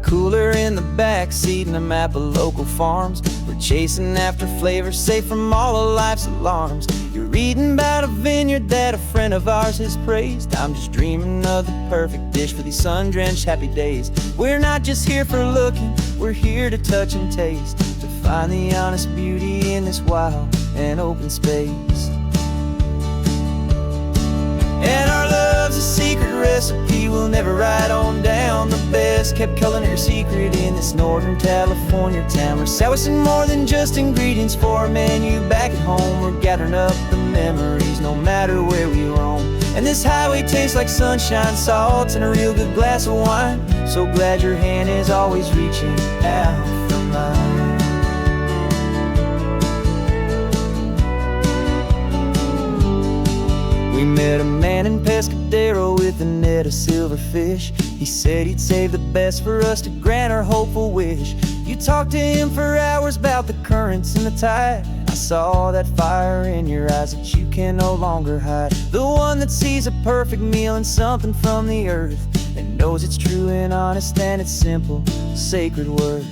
cooler in the back seat and a map of local farms. We're chasing after flavors safe from all of life's alarms. You're reading about a vineyard that a friend of ours has praised. I'm just dreaming of the perfect dish for these sun-drenched happy days. We're not just here for looking, we're here to touch and taste, to find the honest beauty in this wild and open space. And our love's a secret recipe we'll never write on down. The best kept culinary secret in this Northern California town. We're sourcing more than just ingredients for a menu back at home. We're gathering up the memories no matter where we roam. And this highway tastes like sunshine, salt, and a real good glass of wine. So glad your hand is always reaching out for mine. We met a man in Pescadero with a net of silverfish. He said he'd save the best for us to grant our hopeful wish. You talked to him for hours about the currents and the tide. I saw that fire in your eyes that you can no longer hide. The one that sees a perfect meal in something from the earth, and knows it's true and honest and it's simple, sacred worth.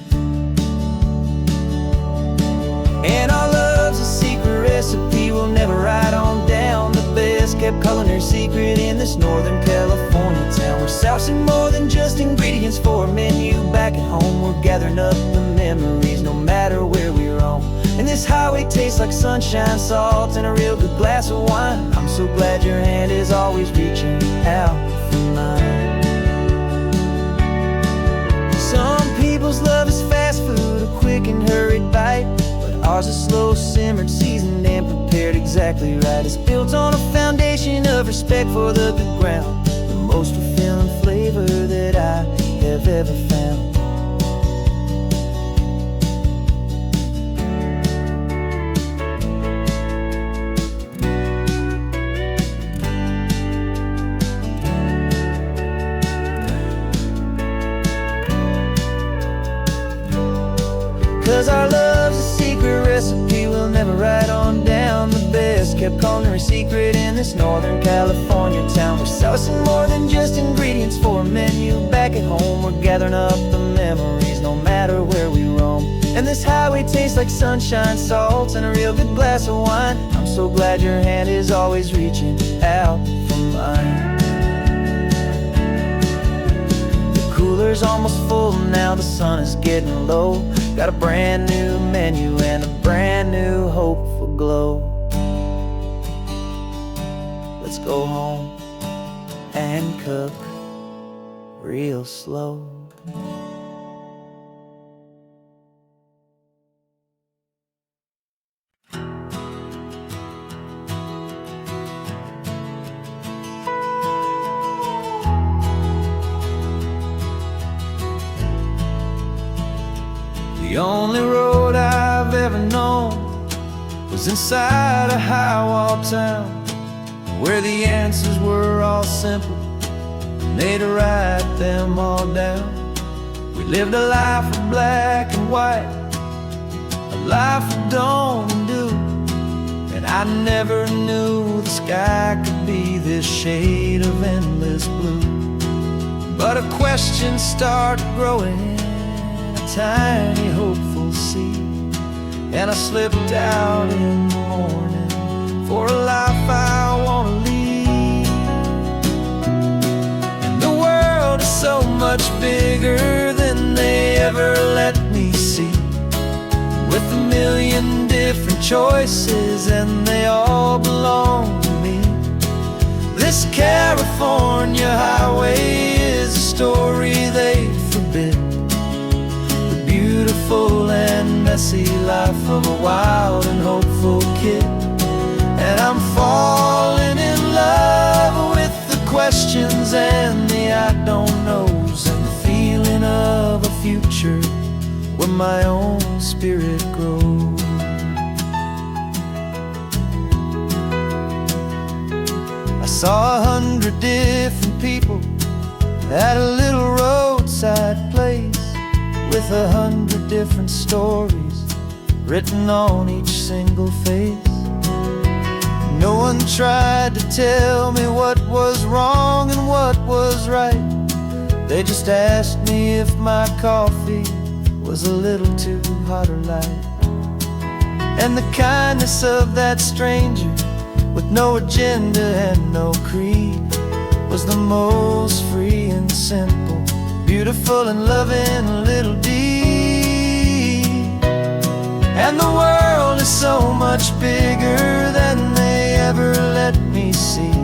And our love's a secret recipe we'll never write on down. The best kept culinary secret in this Northern California town. We're sourcing more than just ingredients for a menu back at home. We're gathering up the memories no matter where we roam. And this highway tastes like sunshine, salt, and a real good glass of wine. I'm so glad your hand is always reaching out for mine. Some people's love is fast food, a quick and hurried bite. Ours is slow simmered, seasoned, and prepared exactly right. It's built on a foundation of respect for the good ground, the most fulfilling flavor that I have ever found. 'Cause our love's a secret recipe we'll never write on down. The best kept culinary secret in this Northern California town. We're sourcing more than just ingredients for a menu back at home. We're gathering up the memories no matter where we roam. And this highway tastes like sunshine, salt, and a real good glass of wine. I'm so glad your hand is always reaching out for mine. The cooler's almost full now, the sun is getting low. Got a brand new menu and a brand new hopeful glow. Let's go home and cook real slow. The only road I've ever known was inside a high-wall town, where the answers were all simple and they'd write them all down. We lived a life of black and white, a life of dawn and dew, and I never knew the sky could be this shade of endless blue. But a question started growing, tiny hopeful seed, and I slipped out in the morning for a life I want to lead. And the world is so much bigger than they ever let me see, with a million different choices and they all belong to me. This California highway is a story they forbid, beautiful and messy life of a wild and hopeful kid. And I'm falling in love with the questions and the I don't knows, and the feeling of a future where my own spirit grows. I saw 100 different people at a little roadside place, with 100 different stories written on each single face. No one tried to tell me what was wrong and what was right, They just asked me if my coffee was a little too hot or light. And the kindness of that stranger, with no agenda and no creed, was the most free and simple, beautiful and loving little deed. And the world is so much bigger than they ever let me see,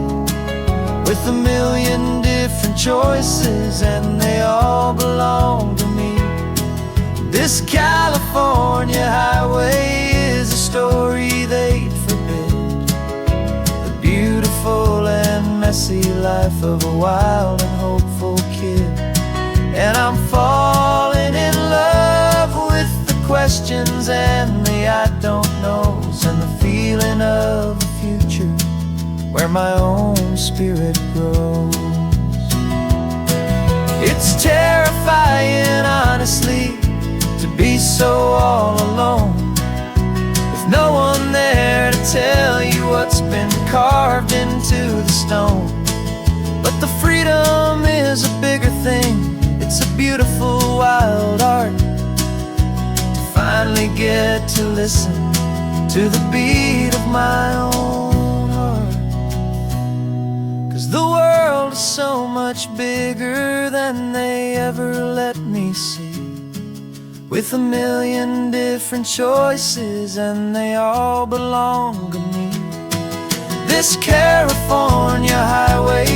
with a million different choices and they all belong to me. This California highway is a story they'd forbid, the beautiful and messy life of a wild and hopeful kid. And I'm falling in love with the questions and the I don't knows, and the feeling of a future where my own spirit grows. It's terrifying, honestly, to be so all alone, with no one there to tell you what's been carved into the stone. But the freedom is a bigger thing. It's a beautiful wild art to finally get to listen to the beat of my own heart. 'Cause the world is so much bigger than they ever let me see, with a million different choices and they all belong to me. This California highway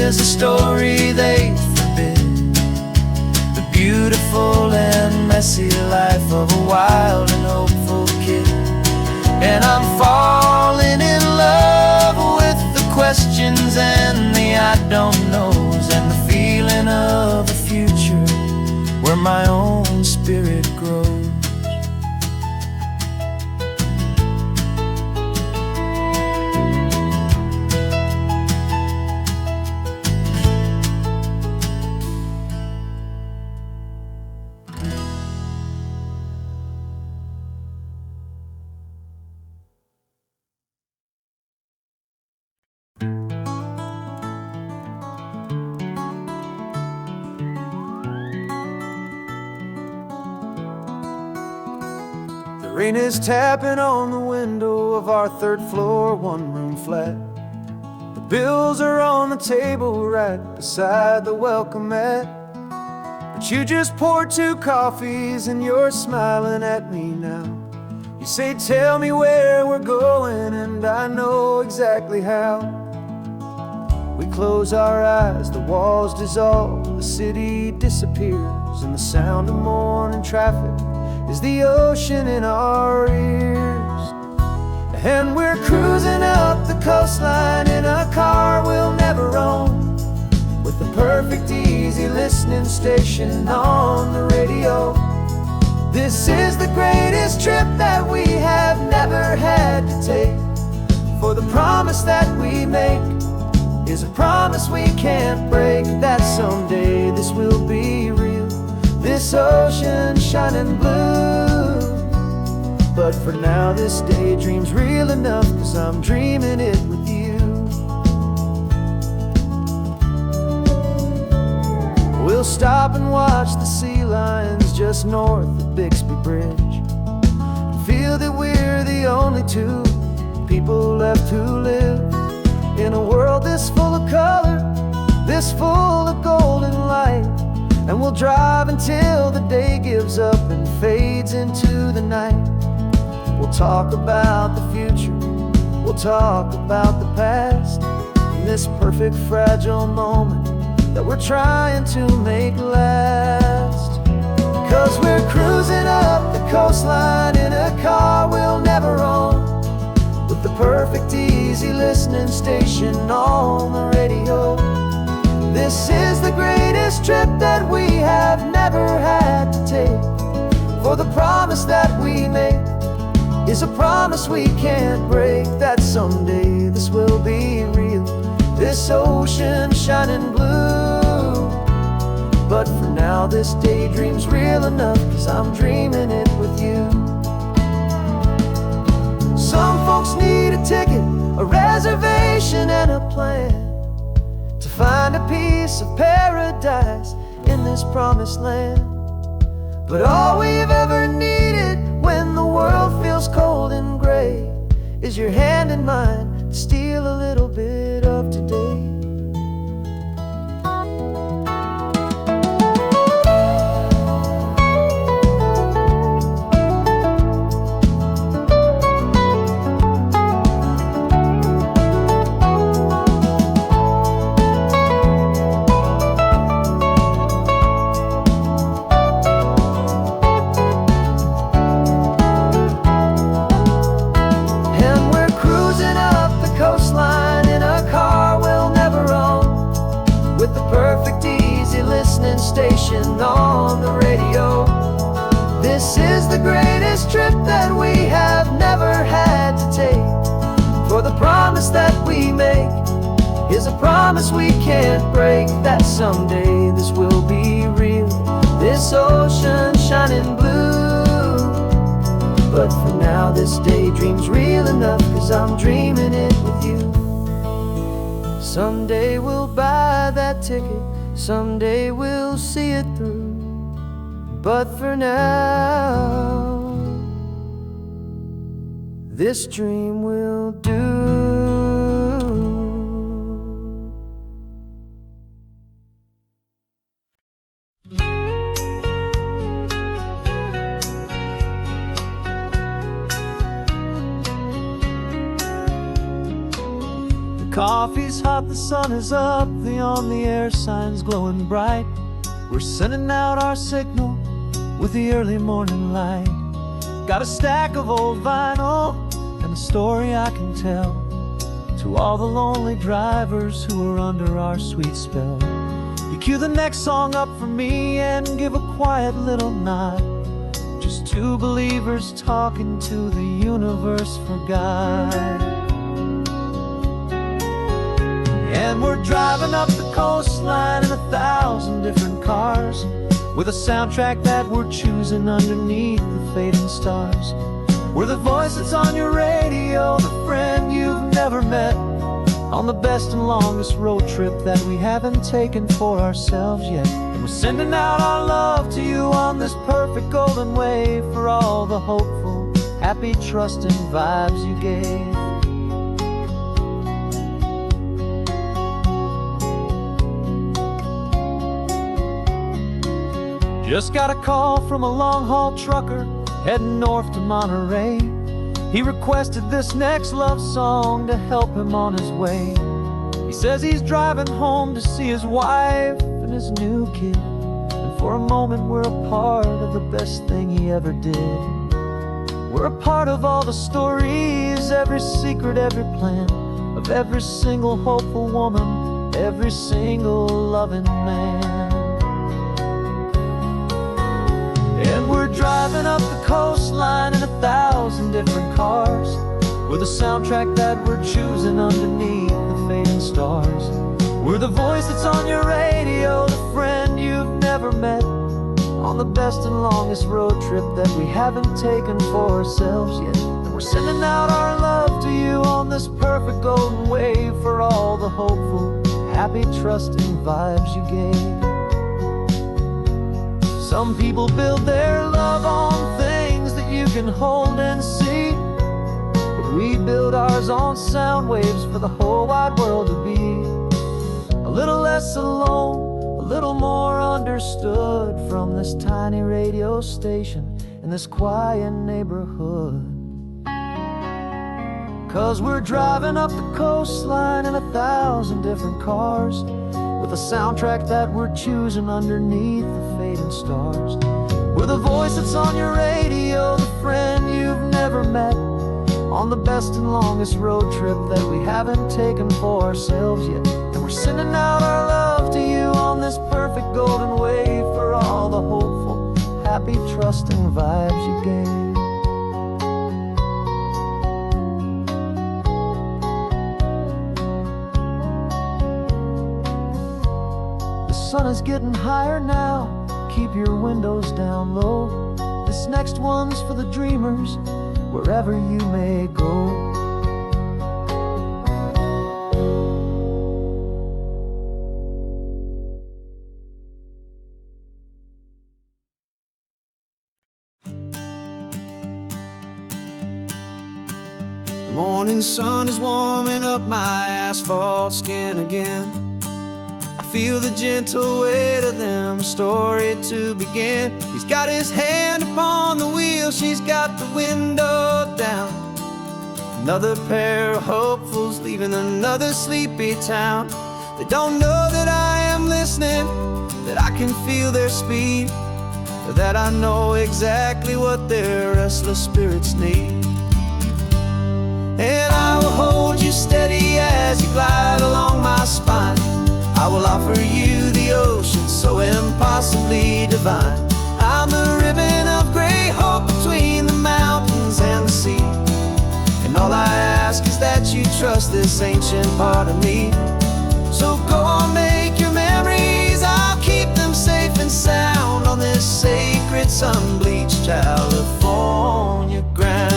is a story they forbid, the beautiful and messy life of a wild and hopeful kid. And I'm falling in love with the questions and the I don't knows, and the feeling of a future where my own spirit grows. The rain is tapping on the window of our third floor, one-room flat. The bills are on the table right beside the welcome mat. But you just poured 2 coffees and you're smiling at me now. You say, tell me where we're going, and I know exactly how. We close our eyes, the walls dissolve, the city disappears, and the sound of morning traffic is the ocean in our ears. And we're cruising up the coastline in a car we'll never own, with the perfect easy listening station on the radio. This is the greatest trip that we have never had to take, for the promise that we make is a promise we can't break, that someday this will be real, this ocean shining blue. But for now this daydream's real enough, 'cause I'm dreaming it with you. We'll stop and watch the sea lions just north of Bixby Bridge, and feel that we're the only 2 people left who live in a world this full of color, this full of golden light. And we'll drive until the day gives up and fades into the night. We'll talk about the future, we'll talk about the past, in this perfect fragile moment that we're trying to make last. 'Cause we're cruising up the coastline in a car we'll never own, with the perfect easy listening station on the radio. This is the greatest trip that we have never had to take, for the promise that we make is a promise we can't break, that someday this will be real, this ocean shining blue. But for now this daydream's real enough, 'cause I'm dreaming it with you. Some folks need a ticket, a reservation and a plan to find a piece of paradise in this promised land. But all we've ever needed when the world feels cold and gray is your hand in mine to steal a little bit of today. Station on the radio. This is the greatest trip that we have never had to take. For the promise that we make is a promise we can't break, that someday this will be real, this ocean shining blue. But for now this daydream's real enough, 'cause I'm dreaming it with you. Someday we'll buy that ticket, someday we'll see it through. But for now, this dream will do. Coffee's hot, the sun is up, the on-the-air sign's glowing bright. We're sending out our signal with the early morning light. Got a stack of old vinyl and a story I can tell to all the lonely drivers who are under our sweet spell. You cue the next song up for me and give a quiet little nod. Just two believers talking to the universe for God. And we're driving up the coastline in 1,000 different cars, with a soundtrack that we're choosing underneath the fading stars. We're the voice that's on your radio, the friend you've never met, on the best and longest road trip that we haven't taken for ourselves yet. And we're sending out our love to you on this perfect golden wave, for all the hopeful, happy, trusting vibes you gave. Just got a call from a long-haul trucker heading north to Monterey. He requested this next love song to help him on his way. He says he's driving home to see his wife and his new kid, and for a moment we're a part of the best thing he ever did. We're a part of all the stories, every secret, every plan, of every single hopeful woman, every single loving man. And we're driving up the coastline in 1,000 different cars, with a soundtrack that we're choosing underneath the fading stars. We're the voice that's on your radio, the friend you've never met, on the best and longest road trip that we haven't taken for ourselves yet. And we're sending out our love to you on this perfect golden wave, for all the hopeful, happy, trusting vibes you gave. Some people build their love on things that you can hold and see, but we build ours on sound waves for the whole wide world to be a little less alone, a little more understood, from this tiny radio station in this quiet neighborhood. 'Cause we're driving up the coastline in 1,000 different cars, with a soundtrack that we're choosing underneath the fading stars. We're the voice that's on your radio, the friend you've never met, on the best and longest road trip that we haven't taken for ourselves yet. And we're sending out our love to you on this perfect golden wave, for all the hopeful, happy, trusting vibes you gave. The sun is getting higher now, keep your windows down low. This next one's for the dreamers, wherever you may go. Morning sun is warming up my asphalt skin again. I feel the gentle weight of them, a story to begin. He's got his hand upon the wheel, she's got the window down. Another pair of hopefuls leaving another sleepy town. They don't know that I am listening, that I can feel their speed, or that I know exactly what their restless spirits need. And I will hold you steady as you glide along my spine. I will offer you the ocean so impossibly divine. I'm the ribbon of gray hope between the mountains and the sea. And all I ask is that you trust this ancient part of me. So go on, make your memories, I'll keep them safe and sound on this sacred sun-bleached California ground.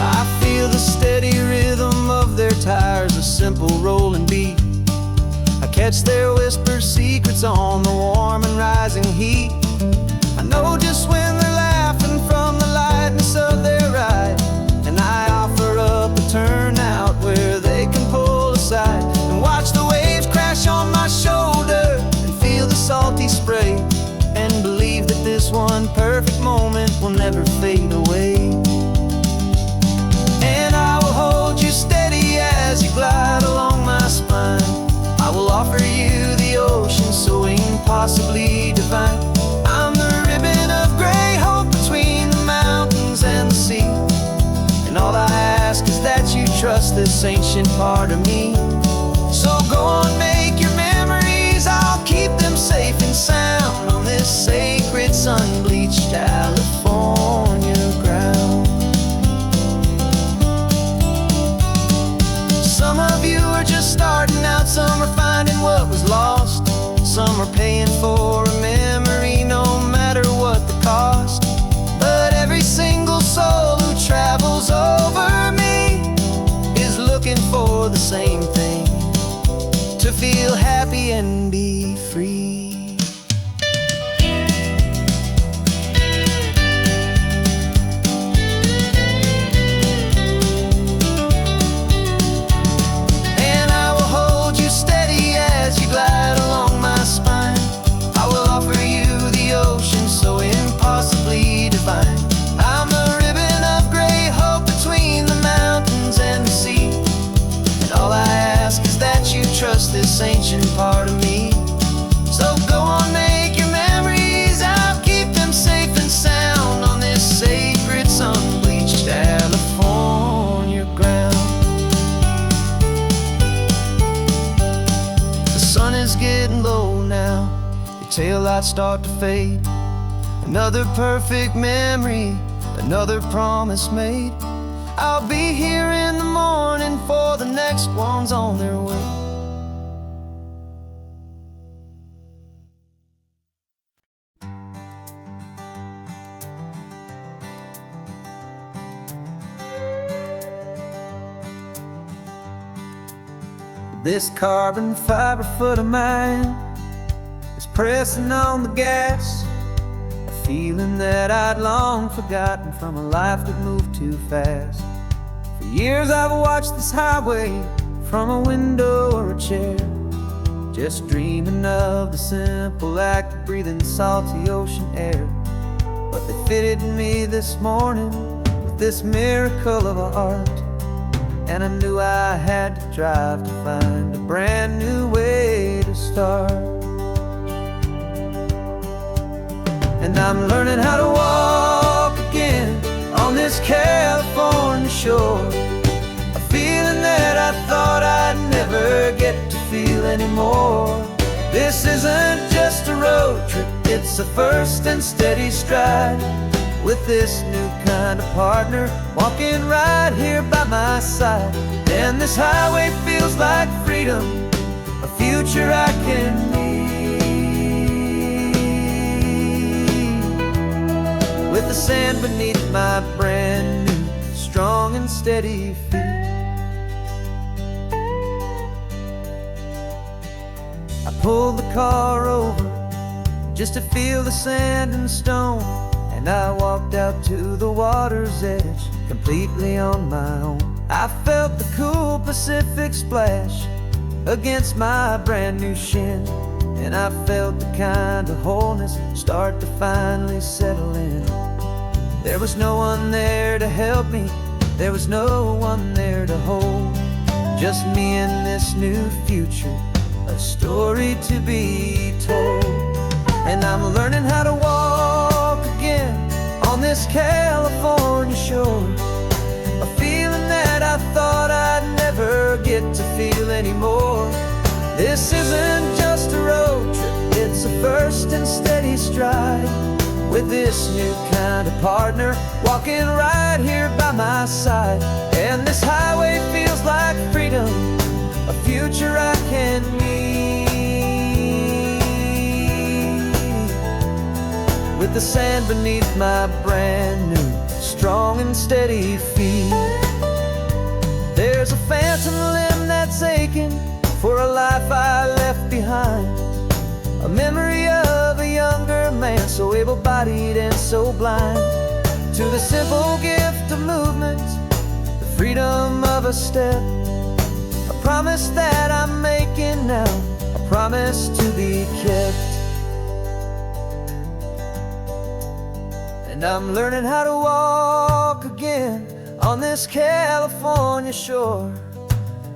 I feel the steady rhythm of their tires, a simple rolling beat. I catch their whispered secrets on the warm and rising heat. I know just when they're laughing from the lightness of their ride, and I offer up a turnout where they can pull aside and watch the waves crash on my shoulder and feel the salty spray, and believe that this one perfect moment will never fade away. And I will hold you steady as you glide along my spine. I will offer you the ocean so impossibly divine. I'm the ribbon of gray hope between the mountains and the sea. And all I ask is that you trust this ancient part of me. So go on, make your memories, I'll keep them safe and sound on this sacred sun-bleached California ground. Some of you are just starting out, some are finding what was lost, some are paying for a memory no matter what the cost. But every single soul who travels over me is looking for the same thing, to feel happy and be free. And I will hold you steady as you glide along my spine. I will offer you the ocean so impossibly divine. I'm the ribbon of gray hope between the mountains and the sea. And all I ask is that you trust this ancient part of me. So go on, make your memories, I'll keep them safe and sound on this sacred sun-bleached California ground. The sun is getting low now, your taillights start to fade. Another perfect memory, another promise made. I'll be here in the morning for the next ones on their way. This carbon fiber foot of mine is pressing on the gas, a feeling that I'd long forgotten from a life that moved too fast. For years I've watched this highway from a window or a chair, just dreaming of the simple act of breathing salty ocean air. But they fitted me this morning with this miracle of art, and I knew I had to drive to find a brand new way to start. And I'm learning how to walk again on this California shore, a feeling that I thought I'd never get to feel anymore. This isn't just a road trip, it's a first and steady stride, with this new kind of partner walking right here by my side. And this highway feels like freedom, a future I can need, with the sand beneath my brand new strong and steady feet. I pulled the car over just to feel the sand and stone, and And I walked out to the water's edge, completely on my own. I felt the cool Pacific splash against my brand new shin, and I felt the kind of wholeness start to finally settle in. There was no one there to help me, there was no one there to hold, just me and this new future, a story to be told. And I'm learning how to walk again on this California shore, a feeling that I thought I'd never get to feel anymore. This isn't just a road trip, it's a first and steady stride, with this new kind of partner walking right here by my side. And this highway feels like freedom, a future I can meet, with the sand beneath my brand new, strong and steady feet. There's a phantom limb that's aching for a life I left behind, a memory of a younger man, so able-bodied and so blind, to the simple gift of movement, the freedom of a step, a promise that I'm making now, a promise to be kept. And I'm learning how to walk again on this California shore,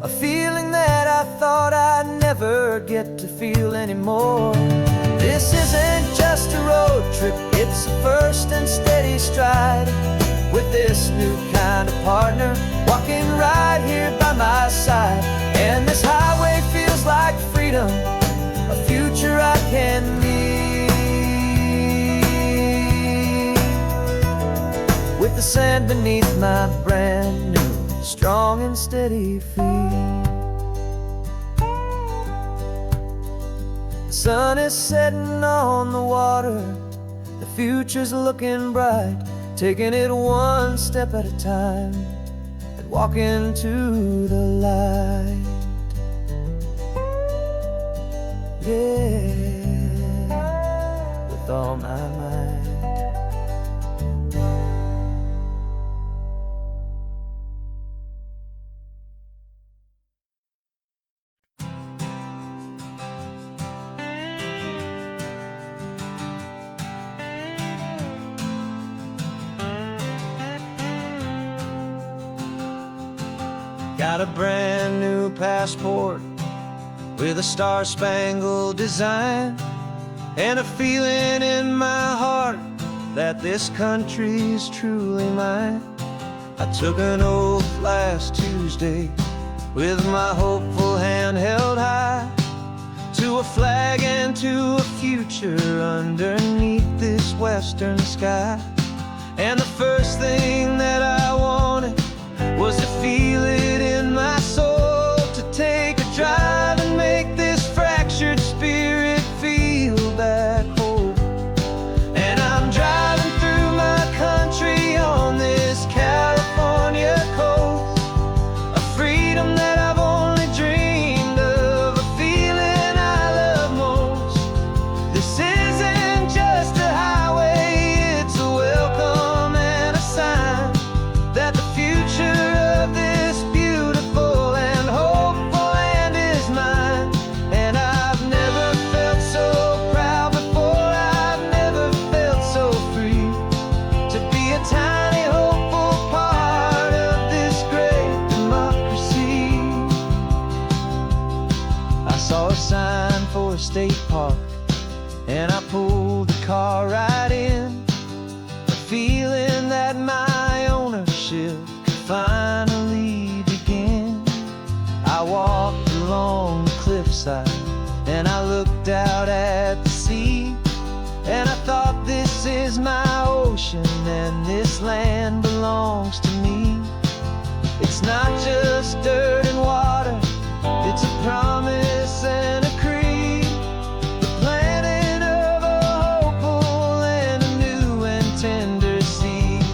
a feeling that I thought I'd never get to feel anymore. This isn't just a road trip, it's a first and steady stride, with this new kind of partner walking right here by my side. And this highway feels like freedom, a future I can meet, with the sand beneath my brand new, strong and steady feet. The sun is setting on the water, the future's looking bright, taking it one step at a time and walking to the light. Yeah, with all my might. Got a brand new passport with a star-spangled design, and a feeling in my heart that this country's truly mine. I took an oath last Tuesday with my hopeful hand held high, to a flag and to a future underneath this western sky. And the first thing that I wanted was to feel it in my soul, to take a drive and make this fractured spirit feel back home. And I'm driving through my country on this California coast, a freedom that I've only dreamed of, a feeling I love most. This isn't just a highway, it's a welcome and a sign that the future of this beautiful and hopeful land is mine. And I've never felt so proud before, I've never felt so free, to be a tiny hopeful part of this great democracy. I saw a sign for a state park, and I pulled the car right in, a feeling that my ownership finally begin. I walked along the cliffside and I looked out at the sea, and I thought, this is my ocean and this land belongs to me. It's not just dirt and water, it's a promise and a creed, the planting of a hopeful and a new and tender seed.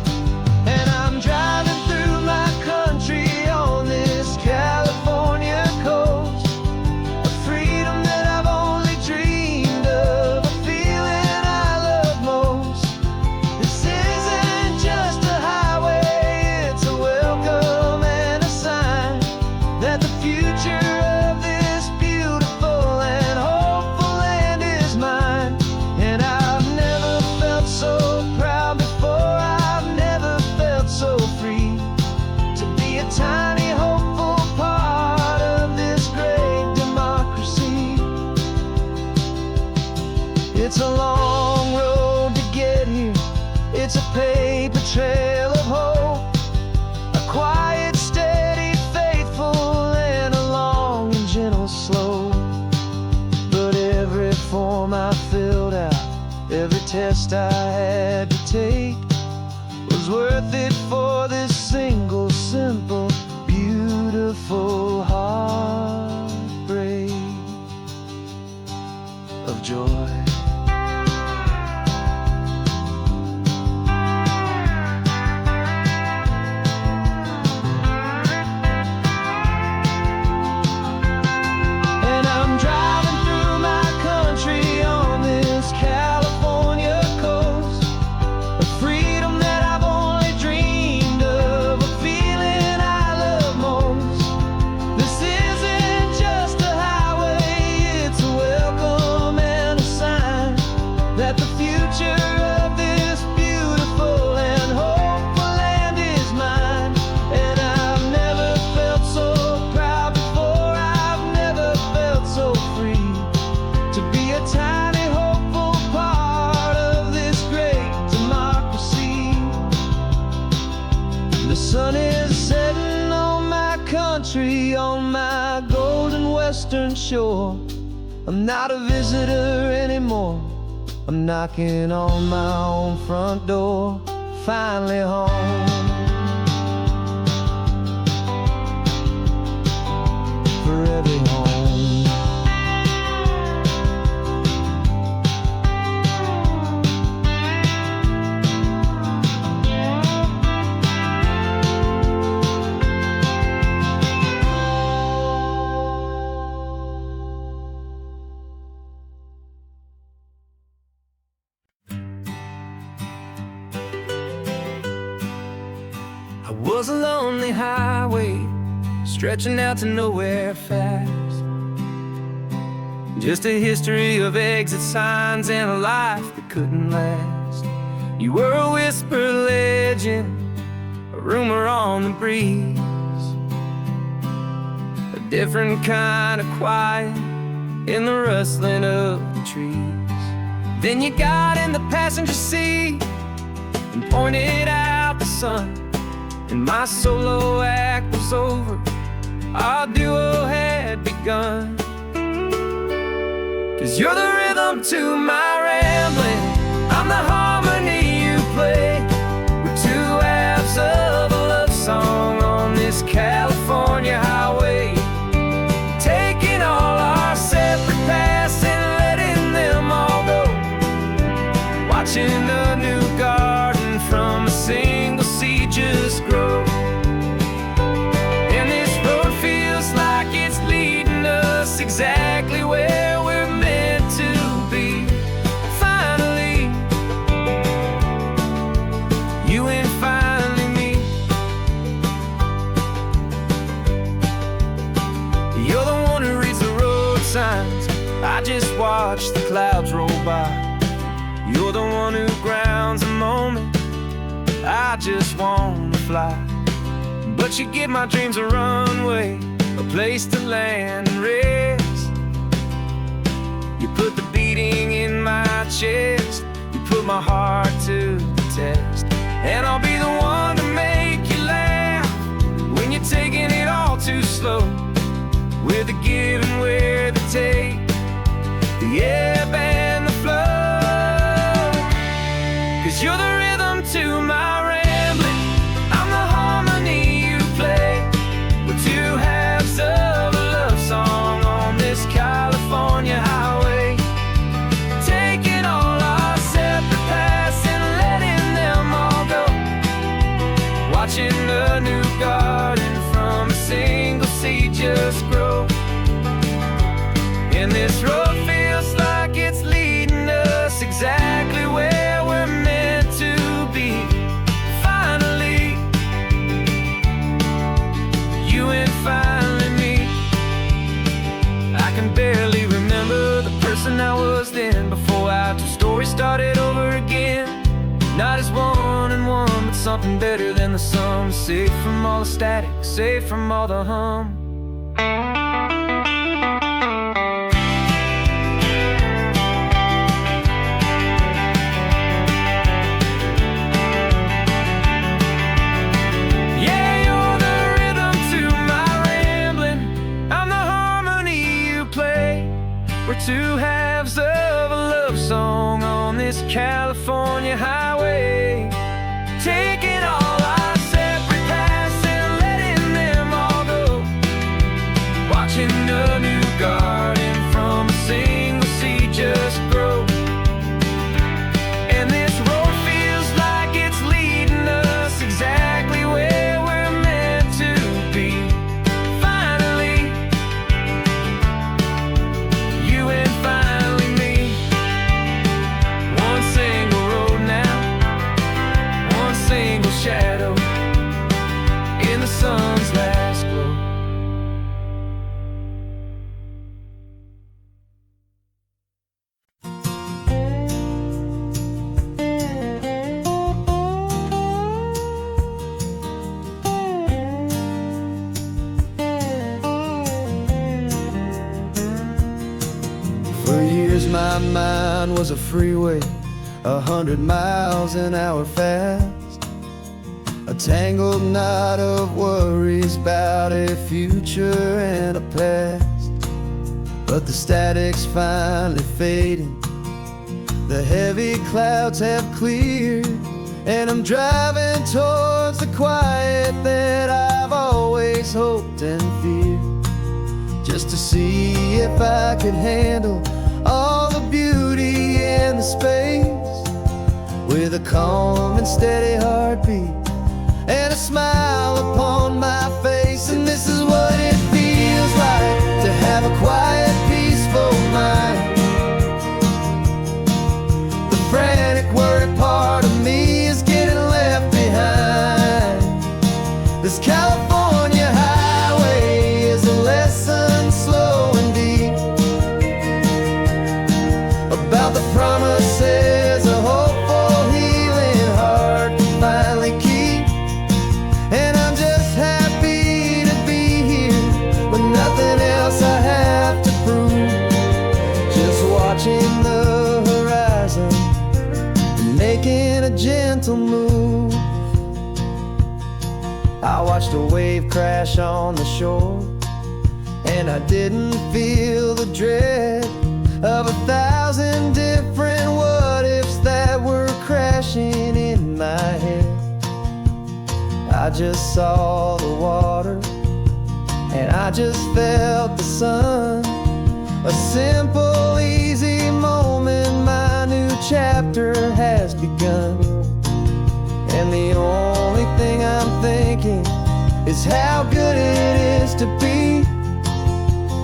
And I'm driving through my country on this California coast, a freedom that I've only dreamed of, a feeling I love most. This long road to get here. It's a paper trail of hope, a quiet, steady, faithful, and a long and gentle slope. But every form I filled out, every test I had to take, was worth it for this single, simple, beautiful heartbreak of joy. On my golden western shore, I'm not a visitor anymore. I'm knocking on my own front door, finally home. For every home. I was a lonely highway, stretching out to nowhere fast. Just a history of exit signs and a life that couldn't last. You were a whisper legend, a rumor on the breeze, a different kind of quiet in the rustling of the trees. Then you got in the passenger seat and pointed out the sun, and my solo act was over, our duo had begun. 'Cause you're the rhythm to my rambling, I'm the harmony you play. We're two halves of a love song on this California highway, taking all our separate paths and letting them all go, watching a new garden from a single seed just grow. And this road feels like it's leading us exactly where we're meant to be. Finally, you and finally me. You're the one who reads the road signs, I just watch the clouds roll by. You're the one who grounds a moment, I just wanna fly. But you give my dreams a runway, a place to land and rest. You put the beating in my chest, you put my heart to the test. And I'll be the one to make you laugh when you're taking it all too slow, with the give and with the take, the ebb and the flow. 'Cause you're the rhythm to my rambling, I'm the harmony you play. We're two halves of a love song on this California highway, taking all our separate paths and letting them all go, watching a new garden from a single seed just grow. And this road feels like it's leading us exactly where we're meant to be. Finally, you and finally me. I can barely remember the person I was then, before our two stories started over again. Not as one and one, but something better than the sum. Safe from all the static, safe from all the hum. this California highway, taking all our separate paths and letting them all go, watching a new garden from a single seed just grow. And this road feels like it's leading us exactly where we're meant to be. Finally, you and finally me. One single road now, one single shadow in the sun's last glow. For years my mind was a freeway, 100 miles an hour fast, a tangled knot of worries about a future and a past. But the static's finally fading, the heavy clouds have cleared, and I'm driving towards the quiet that I've always hoped and feared, just to see if I could handle all the beauty and the space, with a calm and steady heartbeat and a smile upon my face. And this is what it feels like to have a quiet, peaceful mind. The frantic, worried part of me is getting left behind. This California highway is a lesson slow and deep about the promises a hopeful, healing heart can finally keep. And I'm just happy to be here with nothing else I have to prove, just watching the horizon and making a gentle move. I watched a wave crash on the shore, and I didn't feel the dread of 1,000 different what-ifs that were crashing in my head. I just saw the water, and I just felt the sun. A simple, easy moment, my new chapter has begun. And the only thing I'm thinking is how good it is to be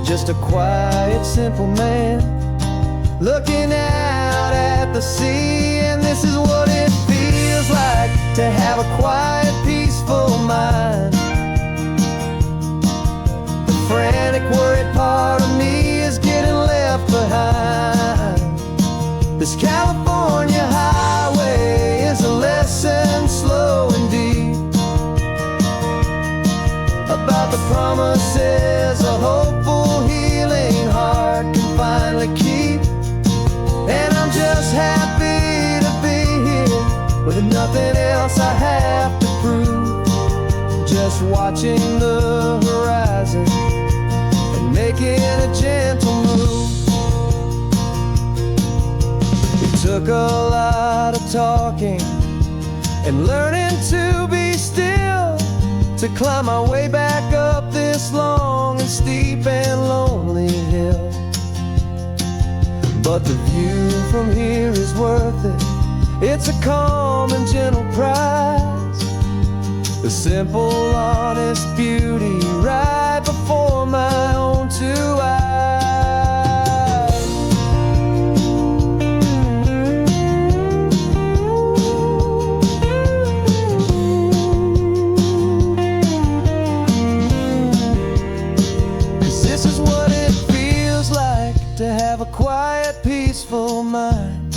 just a quiet, simple man looking out at the sea. And this is what it feels like to have a quiet, peaceful mind. The frantic, worried part of me is getting left behind. This California highway is a lesson slow and deep about the promises a hopeful, healing heart can finally keep. And I'm just happy to be here with nothing else I have to prove, just watching the horizon and making a gentle move. It took a lot of talking and learning to be still to climb my way back up this long and steep and lonely hill. But the view from here is worth it. It's a calm and gentle prize, the simple, honest beauty right before my own two eyes. To have a quiet, peaceful mind.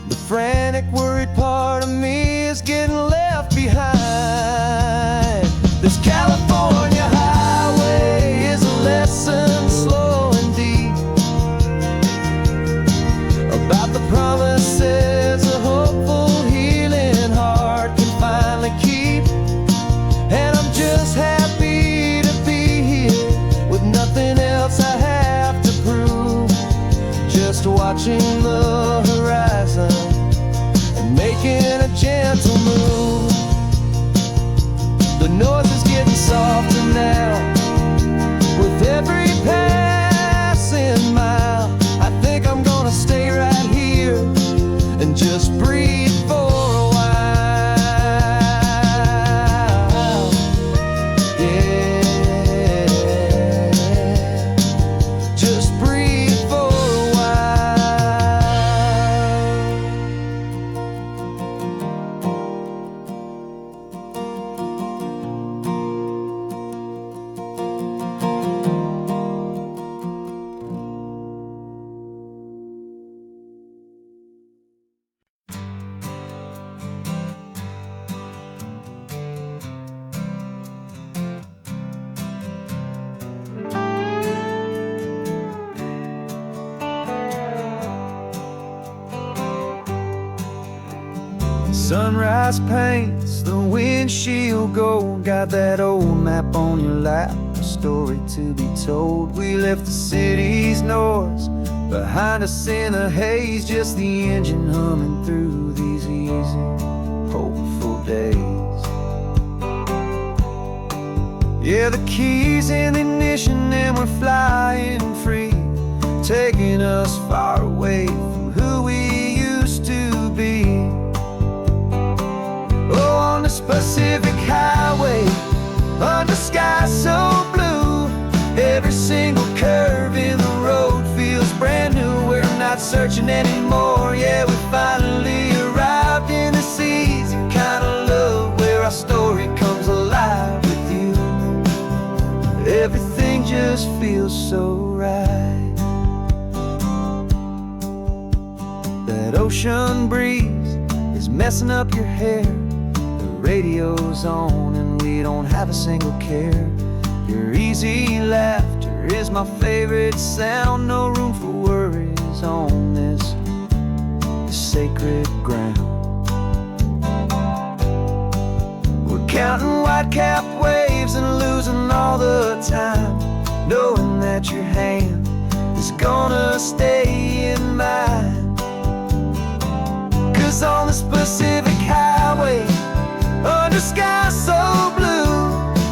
The frantic, worried part of me is getting left behind. This California highway is a lesson slow and deep about the promises a hopeful, healing heart can finally keep. And I'm just happy to be here with nothing else I have to prove, just watching on the horizon and making a gentle move. The noise is getting softer now with every passing mile. I think I'm gonna stay right here and just breathe for a while. Yeah, just breathe for a sunrise paints the windshield gold. Got that old map on your lap, a story to be told. We left the city's noise behind us in the haze, just the engine humming through these easy, hopeful days. Yeah, the keys in the ignition and we're flying free, taking us far away from who we used to be. Oh, on this Pacific highway, under sky so blue, every single curve in the road feels brand new. We're not searching anymore, yeah, we finally arrived in this easy kind of love where our story comes alive with you. Everything just feels so right. That ocean breeze is messing up your hair, radio's on and we don't have a single care. Your easy laughter is my favorite sound. No room for worries on this sacred ground. We're counting white-capped waves and losing all the time, knowing that your hand is gonna stay in mine. 'Cause on this Pacific highway, under sky so blue,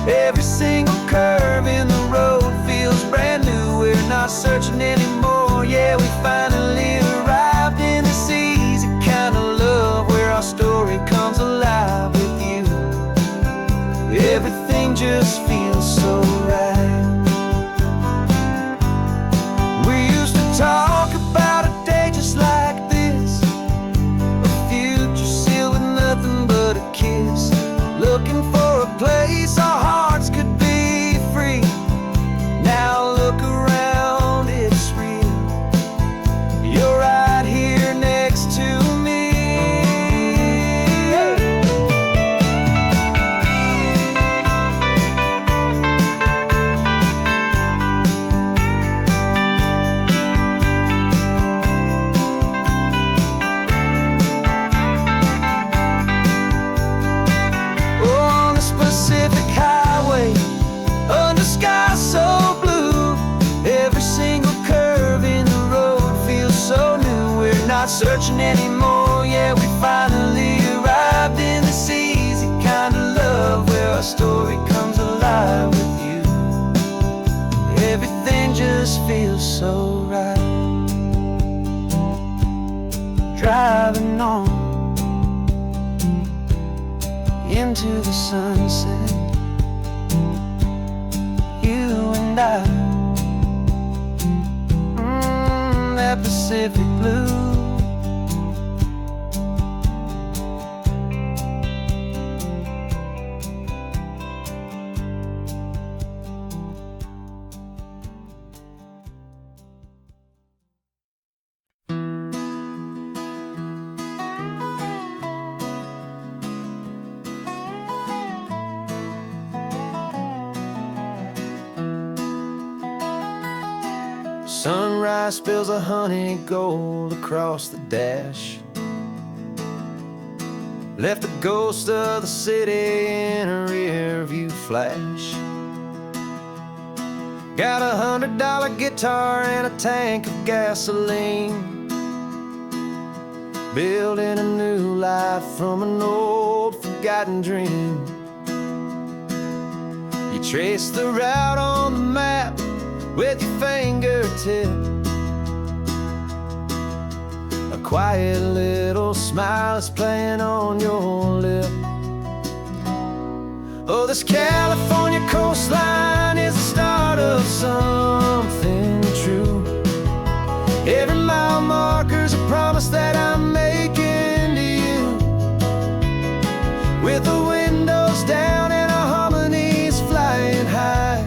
every single curve in the road feels brand new. We're not searching anymore, yeah, we finally arrived in this easy kind of love where our story comes alive with you. Everything just feels so right. We used to talk about a day just like this, a future sealed with nothing but a kiss, looking for a place our hearts could be free. Now look around, it's real. You're right here next to me. Pacific highway, under sky so blue, every single curve in the road feels so new. We're not searching anymore, yeah, we finally arrived in this easy kind of love where our story comes alive with you. Everything just feels so right. Driving on into the sunset, you and I, that Pacific blue. Sunrise spills a honey gold across the dash, left the ghost of the city in a rear view flash. Got $100 guitar and a tank of gasoline, building a new life from an old forgotten dream. You trace the route on the map with your fingertip. A quiet little smile is playing on your lip. Oh, this California coastline is the start of something true. Every mile marker's a promise that I'm making to you. With the windows down and our harmonies flying high,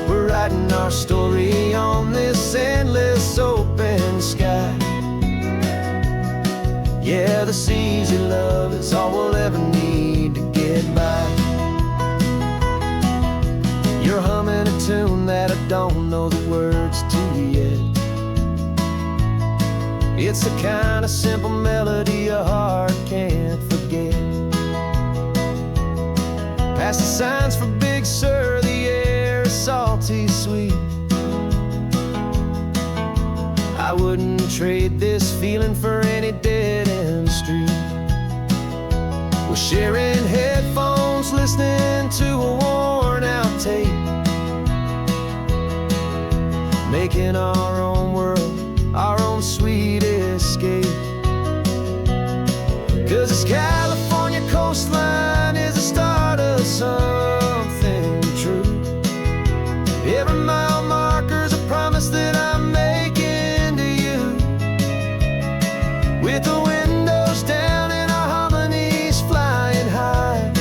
we're writing our story on this endless open sky. Yeah, this easy love is all we'll ever need to get by. You're humming a tune that I don't know the words to yet. It's the kind of simple melody a heart can't forget. Past the signs for Big Sur, the air is salty sweet. I wouldn't trade this feeling for any dead-end street. We're sharing headphones, listening to a worn-out tape, making our own world, our own sweet escape. 'Cause this California coastline is the start of something true. Every mile marker's a promise that I'm making to you. With the windows down and our harmonies flying high,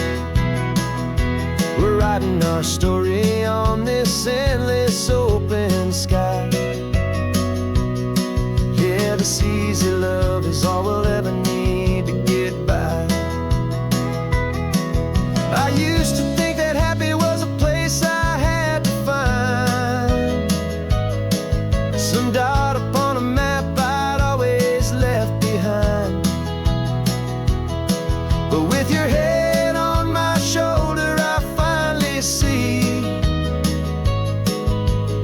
we're writing our story on this endless open sky. Yeah, this easy love is all we'll ever need to get by. I used to think that happy was a place I had to find, some dot upon a map I'd always left behind. But with your head on my shoulder, I finally see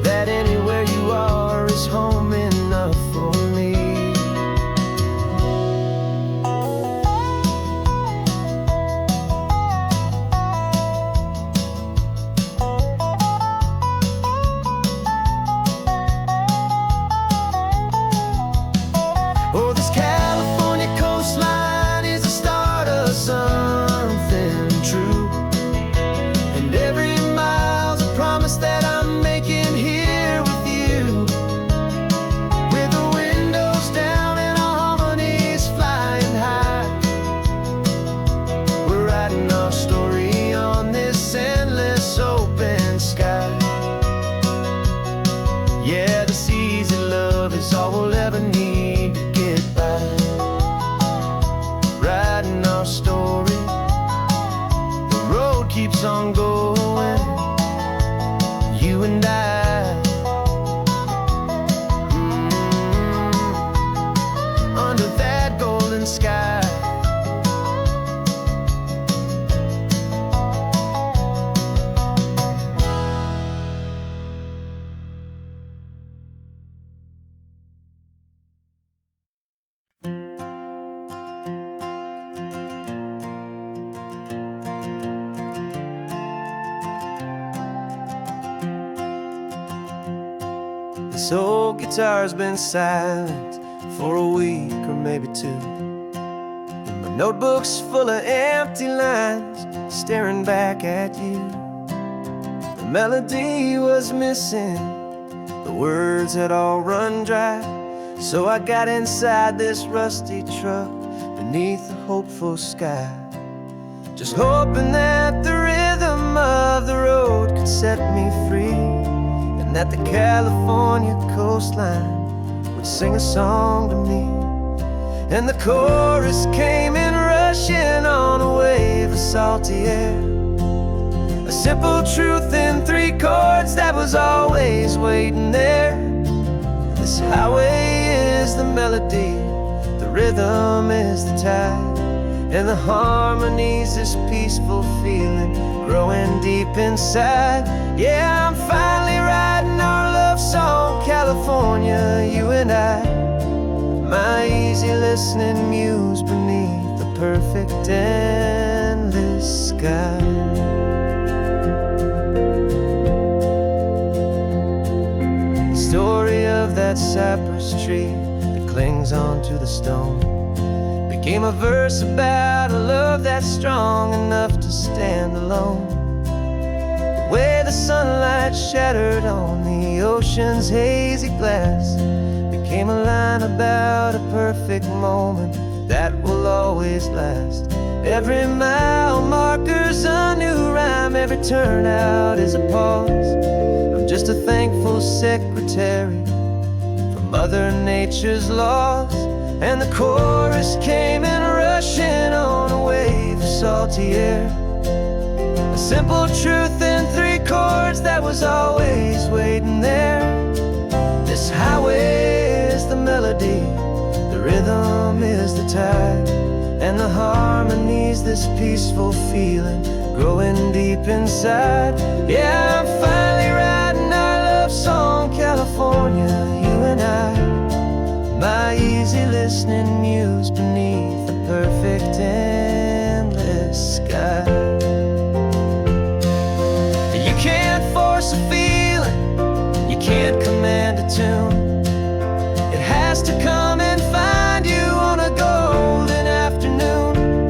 that anywhere you are is home enough for me. Oh, this California coastline is the start of something true. And every mile's a promise that I'm making here with you. With the windows down and our harmonies flying high, we're writing our story on this endless open sky. Yeah, this easy love is all we'll ever need to get by. Writing our story, the road keeps on going, you and I. Under that golden sky. This old guitar's been silent for a week or maybe two, and my notebook's full of empty lines staring back at you. The melody was missing, the words had all run dry, so I got inside this rusty truck beneath a hopeful sky, just hoping that the rhythm of the road could set me free, and that the California coastline would sing a song to me. And the chorus came in rushing on a wave of salty air, a simple truth in 3 chords that was always waiting there. This highway is the melody, the rhythm is the tide, and the harmony's this peaceful feeling growing deep inside. Yeah, I'm finally writing our love song, California, you and I. my easy listening muse beneath the perfect endless sky. The story of that cypress tree that clings onto the stone became a verse about a love that's strong enough to stand alone. The way the sunlight shattered on the ocean's hazy glass became a line about a perfect moment that will always last. Every mile marker's a new rhyme, every turnout is a pause. I'm just a thankful secretary for Mother Nature's laws. And the chorus came in rushing on a wave of salty air, a simple truth in 3 chords that was always waiting there. This highway is the melody, the rhythm is the tide, and the harmony's this peaceful feeling growing deep inside. Yeah, I'm finally writing our love song, California, you and I. My easy listening muse beneath the perfect endless sky. You can't force a feeling, you can't command a tune. It has to come and find you on a golden afternoon.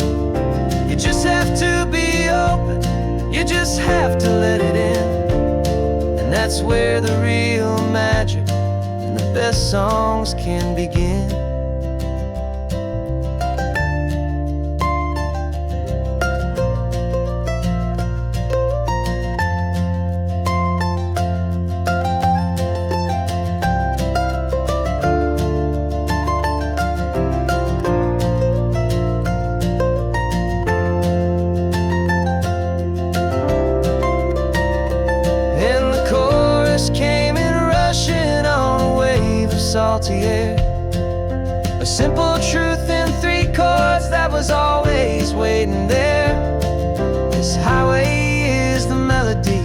You just have to be open, you just have to let it in. And that's where the real magic, the best songs can begin. And the chorus came in rushing on a wave of salty air, a simple truth in 3 chords that was always waiting there. This highway is the melody,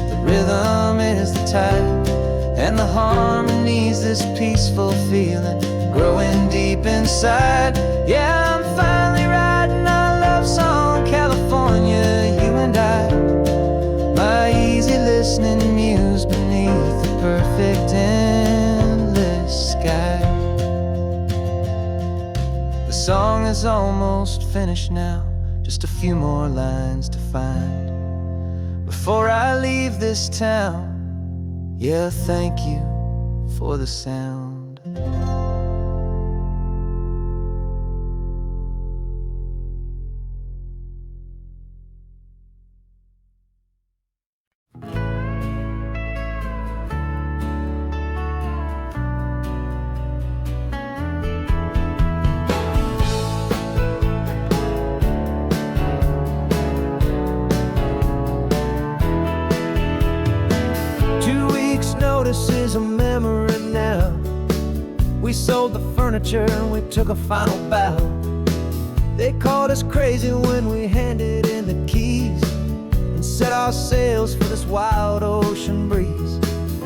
the rhythm is the tide, and the harmony's this peaceful feeling growing deep inside. Yeah, I'm finally writing our love song, California, you and I. My easy listening muse beneath the perfect endless sky. The song is almost finished now, just a few more lines to find before I leave this town. Yeah, thank you for the sound. Notice is a memory now. We sold the furniture and we took a final bow. They called us crazy when we handed in the keys and set our sails for this wild ocean breeze.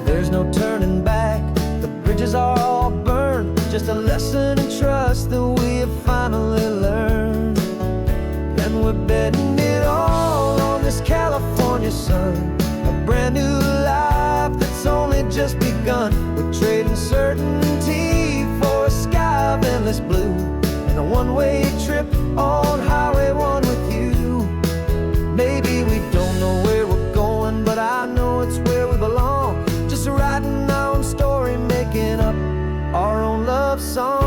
There's no turning back, the bridges are all burned, just a lesson in trust that we have finally learned. And we're betting it all on this California sun, a brand new life that's only just begun. We're trading certainty for a sky of endless blue and a one-way trip on Highway 1 with you. Maybe we don't know where we're going, but I know it's where we belong. Just writing our own story, making up our own love song.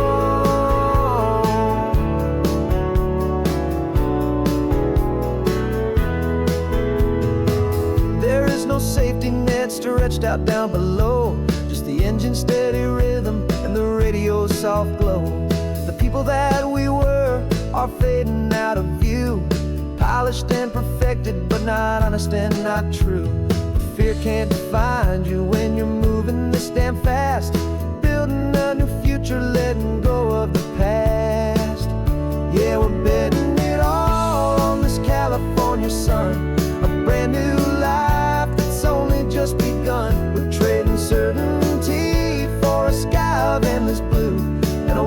There is no safety net stretched out down below, just the engine's steady rhythm and the radio's soft glow. The people that we were are fading out of view, polished and perfected, but not honest and not true. Fear can't define you when you're moving this damn fast, building a new future, letting go of the past. Yeah, we're betting it all on this California sun, a brand new life that's only just begun. We're trading certainty for a sky of endless blue and a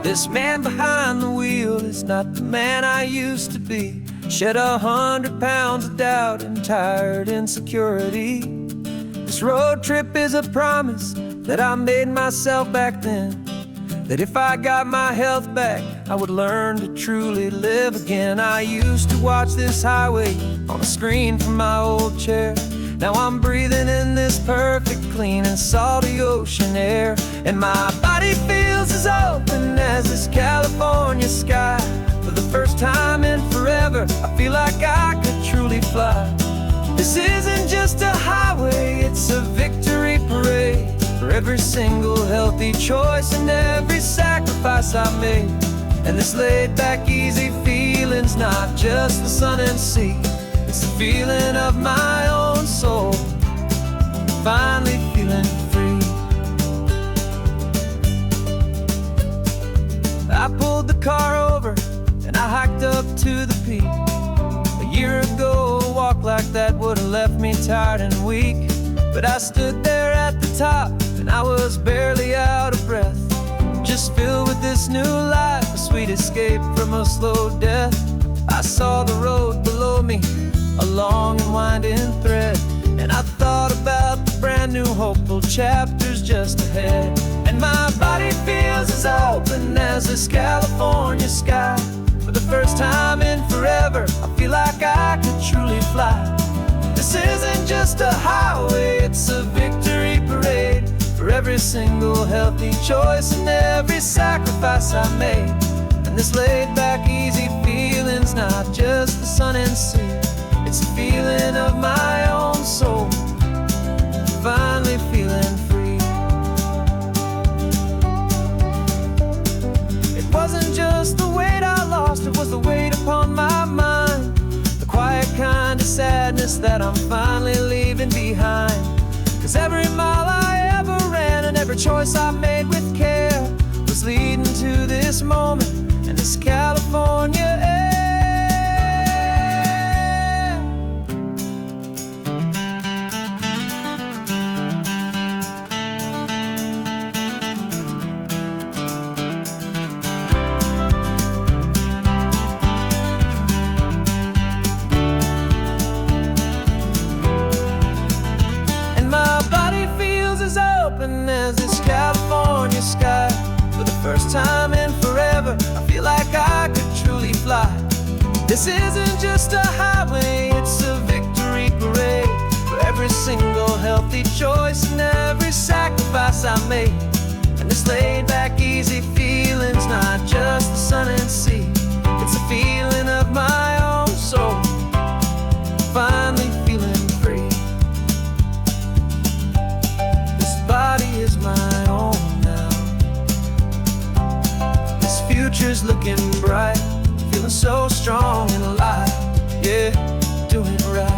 This man behind the wheel is not the man I used to be. Shed 100 pounds of doubt and tired insecurity. This road trip is a promise that I made myself back then, that if I got my health back, I would learn to truly live again. I used to watch this highway on a screen from my old chair. Now I'm breathing in this perfect, clean and salty ocean air. And my body feels as open as this California sky. For the first time in forever, I feel like I could truly fly. This isn't just a highway, it's a victory parade. For every single healthy choice and every sacrifice I made. And this laid back, easy feeling's not just the sun and sea. It's the feeling of my own soul, finally feeling free. I pulled the car over and I hiked up to the peak. A year ago, a walk like that would've left me tired and weak. But I stood there at the top and I was barely out of breath, just filled with this new life, a sweet escape from a slow death. I saw the road below me, a long and winding thread, and I thought about the brand new hopeful chapters just ahead. And my body feels as open as this California sky. For the first time in forever, I feel like I could truly fly. This isn't just a highway, it's a victory parade. For every single healthy choice and every sacrifice I made. And this laid back, easy feeling's not just the sun and sea. It's a feeling of my own soul, finally feeling free. It wasn't just the weight I lost, it was the weight upon my mind. The quiet kind of sadness that I'm finally leaving behind. 'Cause every mile I ever ran and every choice I made with care was leading to this moment and this California air. As this California sky. For the first time in forever, I feel like I could truly fly. This isn't just a highway, it's a victory parade. For every single healthy choice and every sacrifice I made. And this laid back, easy feeling's not just the sun and sea. It's a feeling of my own soul, finally feeling free. Body is my own now. This future's looking bright, feeling so strong and alive. Yeah, doing right.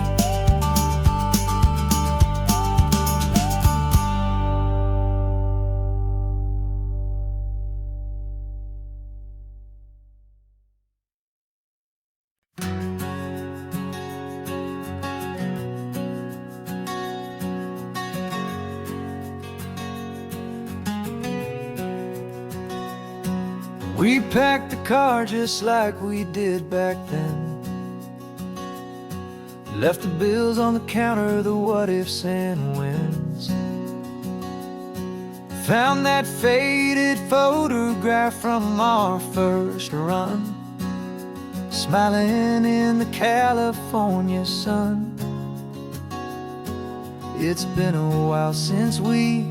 We packed the car just like we did back then. Left the bills on the counter, the what ifs and whens. Found that faded photograph from our first run, smiling in the California sun. It's been a while since we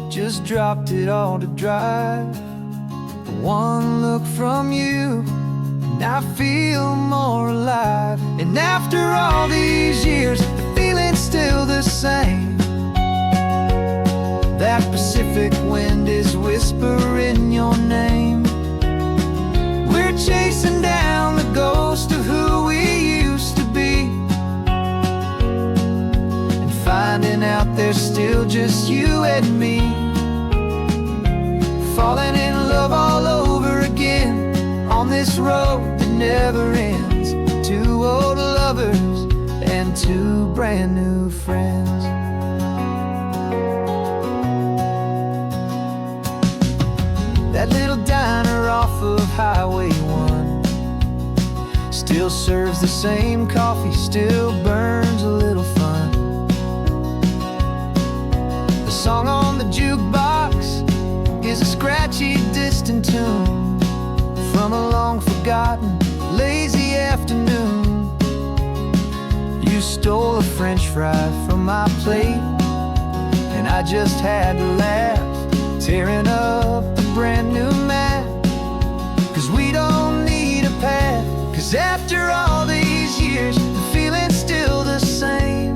just dropped it all to drive. One look from you and I feel more alive. And after all these years, the feeling's still the same. That Pacific wind is whispering your name. We're chasing down the ghost of who we used to be, and finding out there's still just you and me. Falling in love all over again on this road that never ends. Two old lovers and two brand new friends. That little diner Highway 1. Still serves the same coffee, still burns a little fun. The song on the jukebox is a scratchy, distant tune from a long-forgotten, lazy afternoon. You stole a French fry from my plate, and I just had to laugh, tearing up the brand new map. 'Cause we don't need a path, 'cause after all these years, the feeling's still the same.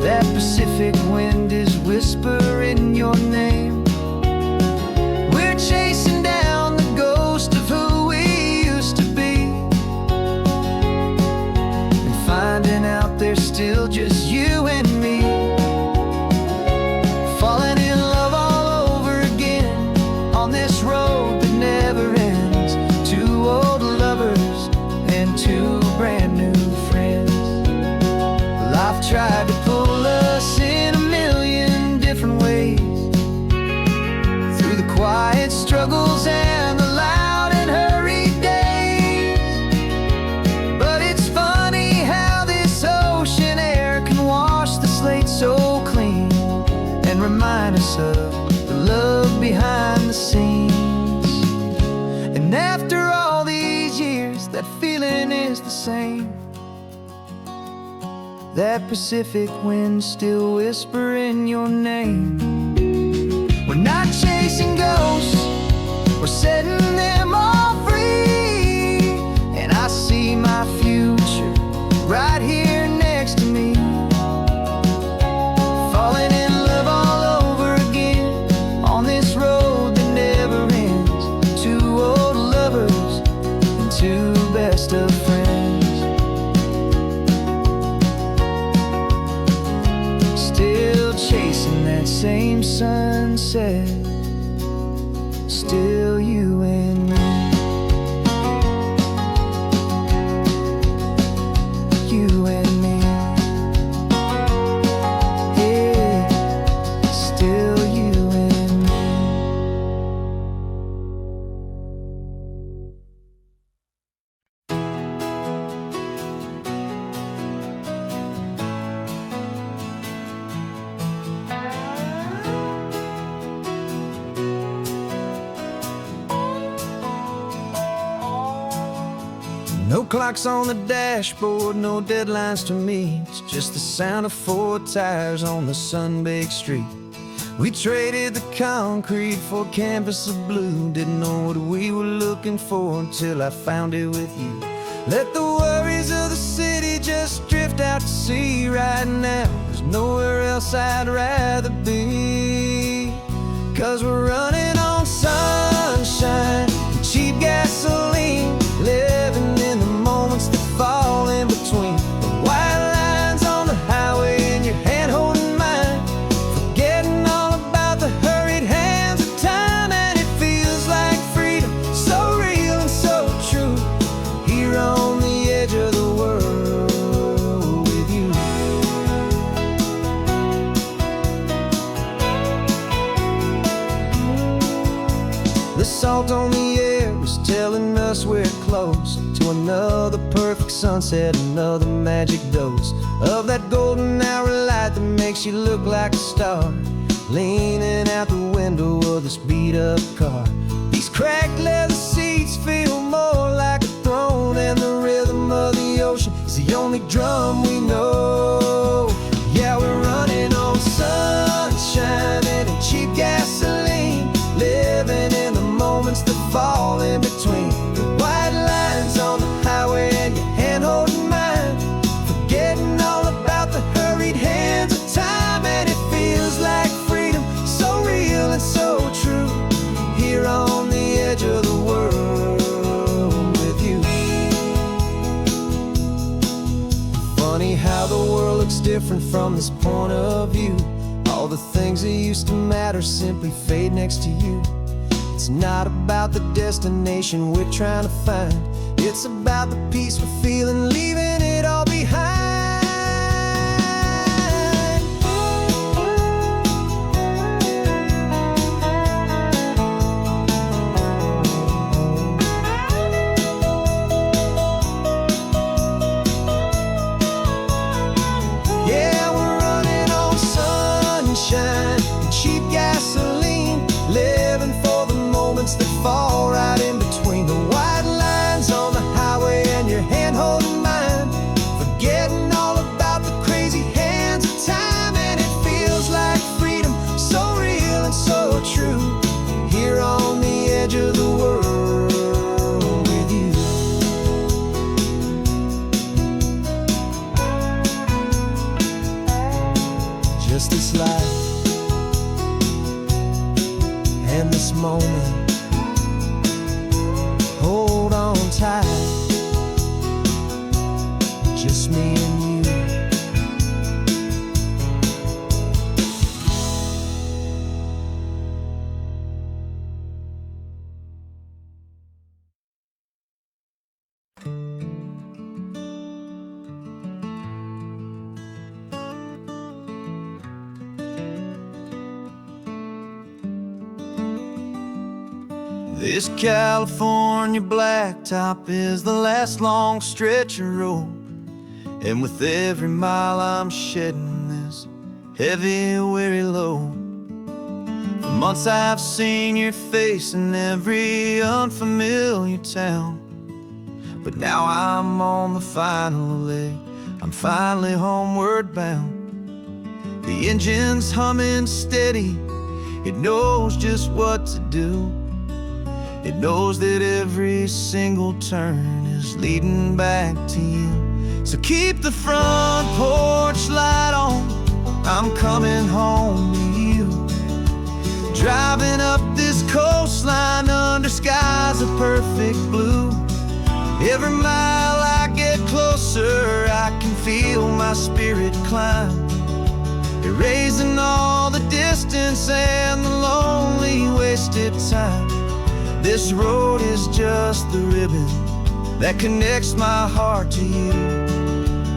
That Pacific wind is whispering your name. We're chasing down the ghost of who we used to be, and finding out there's still just you and me. Falling in love all over again on this road that never ends. Two old lovers and two brand new friends. Life tried to pull us in a million different ways, through the quiet struggles and the loud and hurried days. But it's funny how this ocean air can wash the slate so clean, and remind us of the love behind the scenes. And after all these years, that feeling is the same. That Pacific wind still whispering your name. We're not chasing ghosts, we're setting them all free. And I see my future right here next to me. Falling in love all over again on this road that never ends. Two old lovers and two best of friends. Still chasing that same sunset, still you and me. You and me. Yeah, still you and me. No clocks on the dashboard, no deadlines to meet. It's just the sound of 4 tires on the sun-baked street. We traded the concrete for a canvas of blue. Didn't know what we were looking for until I found it with you. Let the worries of the city just drift out to sea right now. There's nowhere else I'd rather be. 'Cause we're running on sunshine and cheap gasoline, living in the moments that fall in between. The white lines on the highway and your hand holding mine, forgetting all about the hurried hands of time. And it feels like freedom, so real and so true, here on the edge of the world with you. The salt on the air was telling us we're close to another perfect sunset, another magic dose of that golden hour light that makes you look like a star, leaning out the window of this beat-up car. These cracked leather seats feel more like a throne, and the rhythm of the ocean is the only drum we know. Yeah, we're running on sunshine and cheap gasoline, living in the moments that fall in between. The white lines on the highway and your hand holding mine, forgetting all about the hurried hands of time. And it feels like freedom, so real and so true, here on the edge of the world with you. Funny how the world looks different from this point of view. All the things that used to matter simply fade next to you. It's not about the destination we're trying to find, it's about the peace we're feeling, leaving it all behind. gasoline, living for the moments that fall right in between the white lines on the highway and your hand holding mine, forgetting all about the crazy hands of time. And it feels like freedom, so real and so true, here on the edge of the world with you. Just this life and this moment, hold on tight, just me and you. This California blacktop is the last long stretch of road, and with every mile I'm shedding this heavy, weary load. For months I've seen your face in every unfamiliar town, but now I'm on the final leg, I'm finally homeward bound. The engine's humming steady, it knows just what to do. It knows that every single turn is leading back to you. So keep the front porch light on, I'm coming home to you. Driving up this coastline under skies of perfect blue. Every mile I get closer, I can feel my spirit climb, erasing all the distance and the lonely wasted time. This road is just the ribbon that connects my heart to you,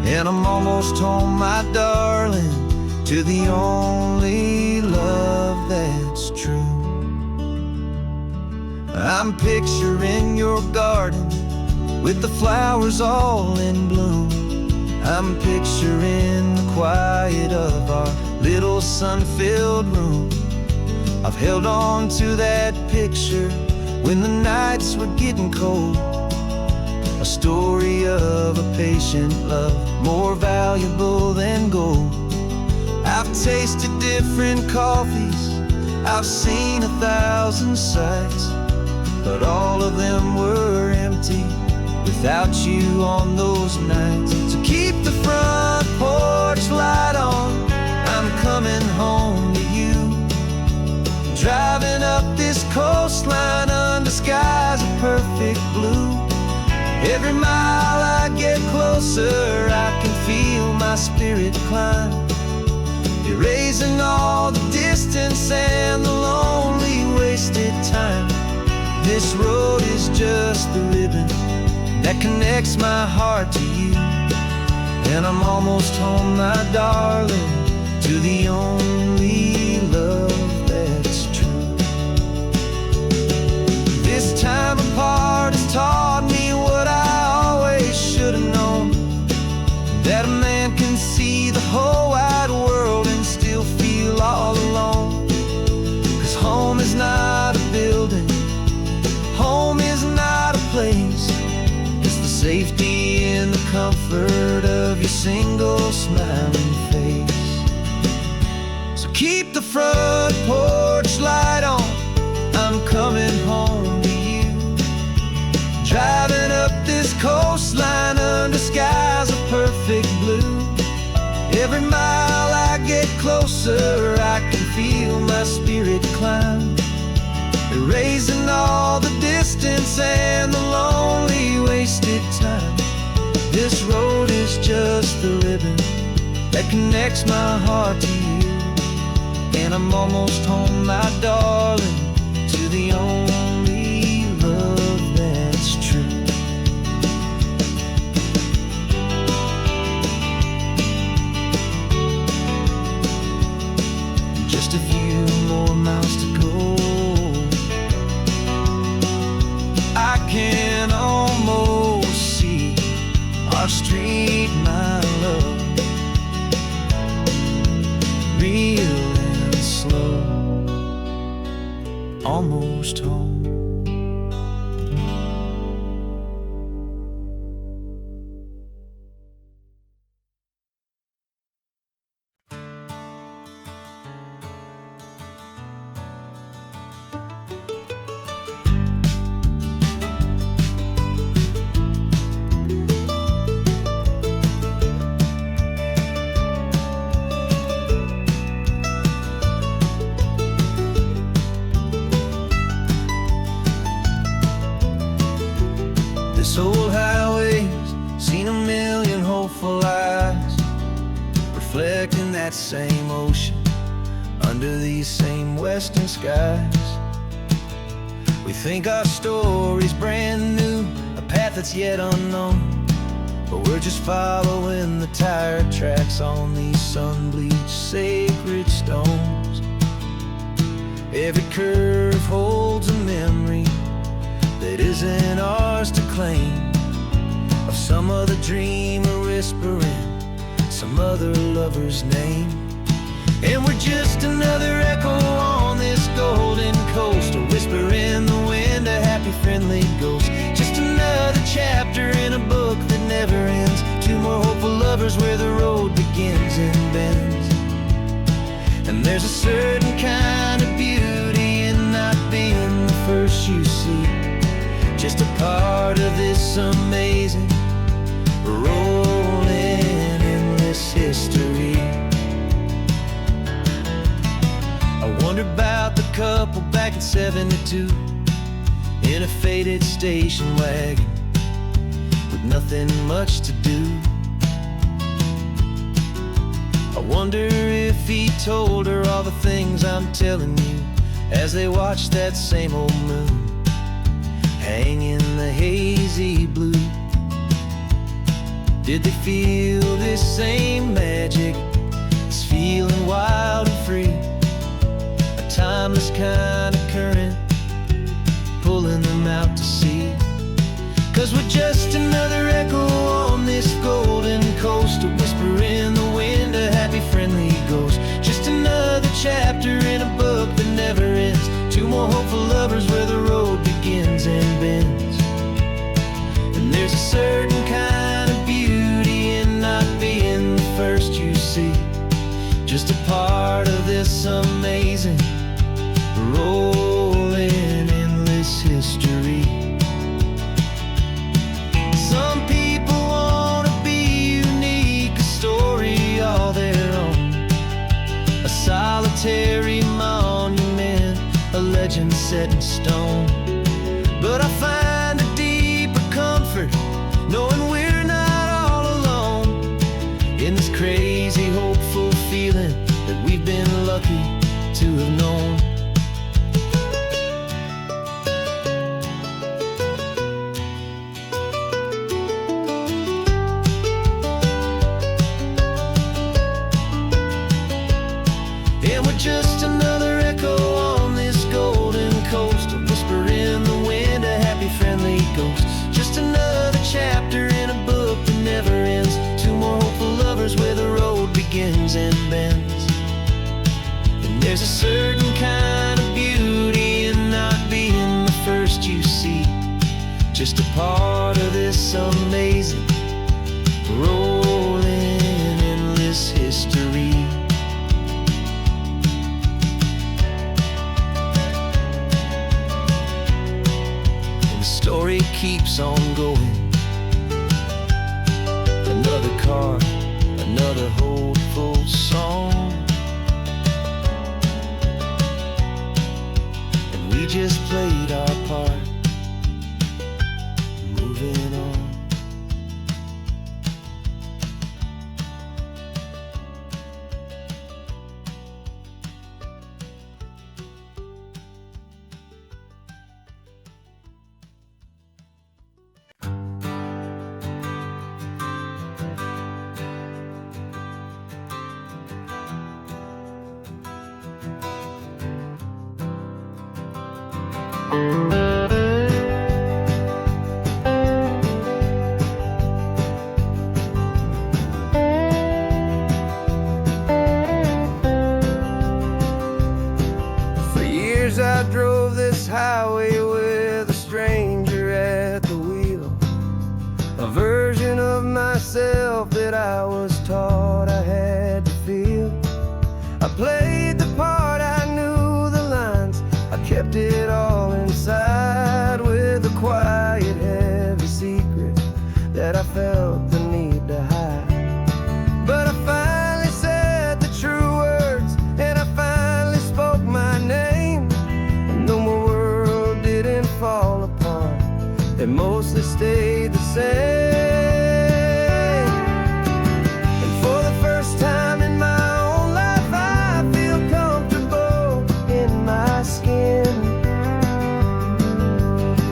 and I'm almost home, my darling, to the only love that's true. I'm picturing your garden with the flowers all in bloom. I'm picturing the quiet of our little sun-filled room. I've held on to that picture when the nights were getting cold, a story of a patient love, more valuable than gold. I've tasted different coffees, I've seen 1,000 sights, but all of them were empty without you on those nights. So keep the front porch light on, I'm coming home to you. Driving up this coastline under skies of perfect blue. Every mile I get closer, I can feel my spirit climb, erasing all the distance and the lonely wasted time. This road is just the ribbon that connects my heart to you, and I'm almost home, my darling, to the only love that's true. This time apart has taught me what I always should have known, that a man can see the whole wide world and still feel all alone. 'Cause home is not a building, home is not a place, it's the safety and the comfort of your single smiling face. So keep the front porch light on, I'm coming home to you. Driving up this coastline under skies of perfect blue. Every mile I get closer, I can feel my spirit climb, erasing all the distance and the lonely wasted time. This road is just the ribbon that connects my heart to you, and I'm almost home, my darling, to the only love that's true. Just a few more miles to go, I can almost see our street, my love, real and slow. almost home. This old highway's seen a million hopeful eyes, reflecting that same ocean under these same western skies. We think our story's brand new, a path that's yet unknown, but we're just following the tire tracks on these sun-bleached sacred stones. Every curve holds a memory that isn't ours to claim, of some other dreamer whispering some other lover's name. And we're just another echo on this golden coast, a whisper in the wind, a happy friendly ghost. Just another chapter in a book that never ends, two more hopeful lovers where the road begins and bends. And there's a certain kind of beauty in not being the first you see, just a part of this amazing, rolling endless history. I wonder about the couple back in '72 in a faded station wagon with nothing much to do. I wonder if he told her all the things I'm telling you as they watched that same old moon hang in the hazy blue. Did they feel this same magic, this feeling wild and free, a timeless kind of current pulling them out to sea? 'Cause we're just another echo on this golden coast, a whisper in the wind, a happy friendly ghost. Just another chapter in a book that never ends, two more hopeful lovers where the road begins and bends. And there's a certain kind of beauty in not being the first you see, just a part of this amazing, rolling endless history. Some people want to be unique, a story all their own, a solitary monument, a legend set in stone. But I find a deeper comfort knowing we're not all alone in this crazy, hopeful feeling that we've been lucky to have known. And we're just another echo on this golden coast, a whisper in the wind, a happy friendly ghost. Just another chapter in a book that never ends, two more hopeful lovers where the road begins and bends. And there's a certain kind of beauty in not being the first you see, just a part of this amazing, rolling endless history. Story keeps on going, another card, another hopeful song, and we just played our part, moving on. years I drove this highway with a stranger at the wheel, a version of myself that I was taught I had to feel. I played the part, I knew the lines, I kept it all inside with a quiet, heavy secret that I felt the need to hide. But I finally said the true words, and I finally spoke my name. And though my world didn't fall apart, it mostly stayed the same. And for the first time in my own life, I feel comfortable in my skin.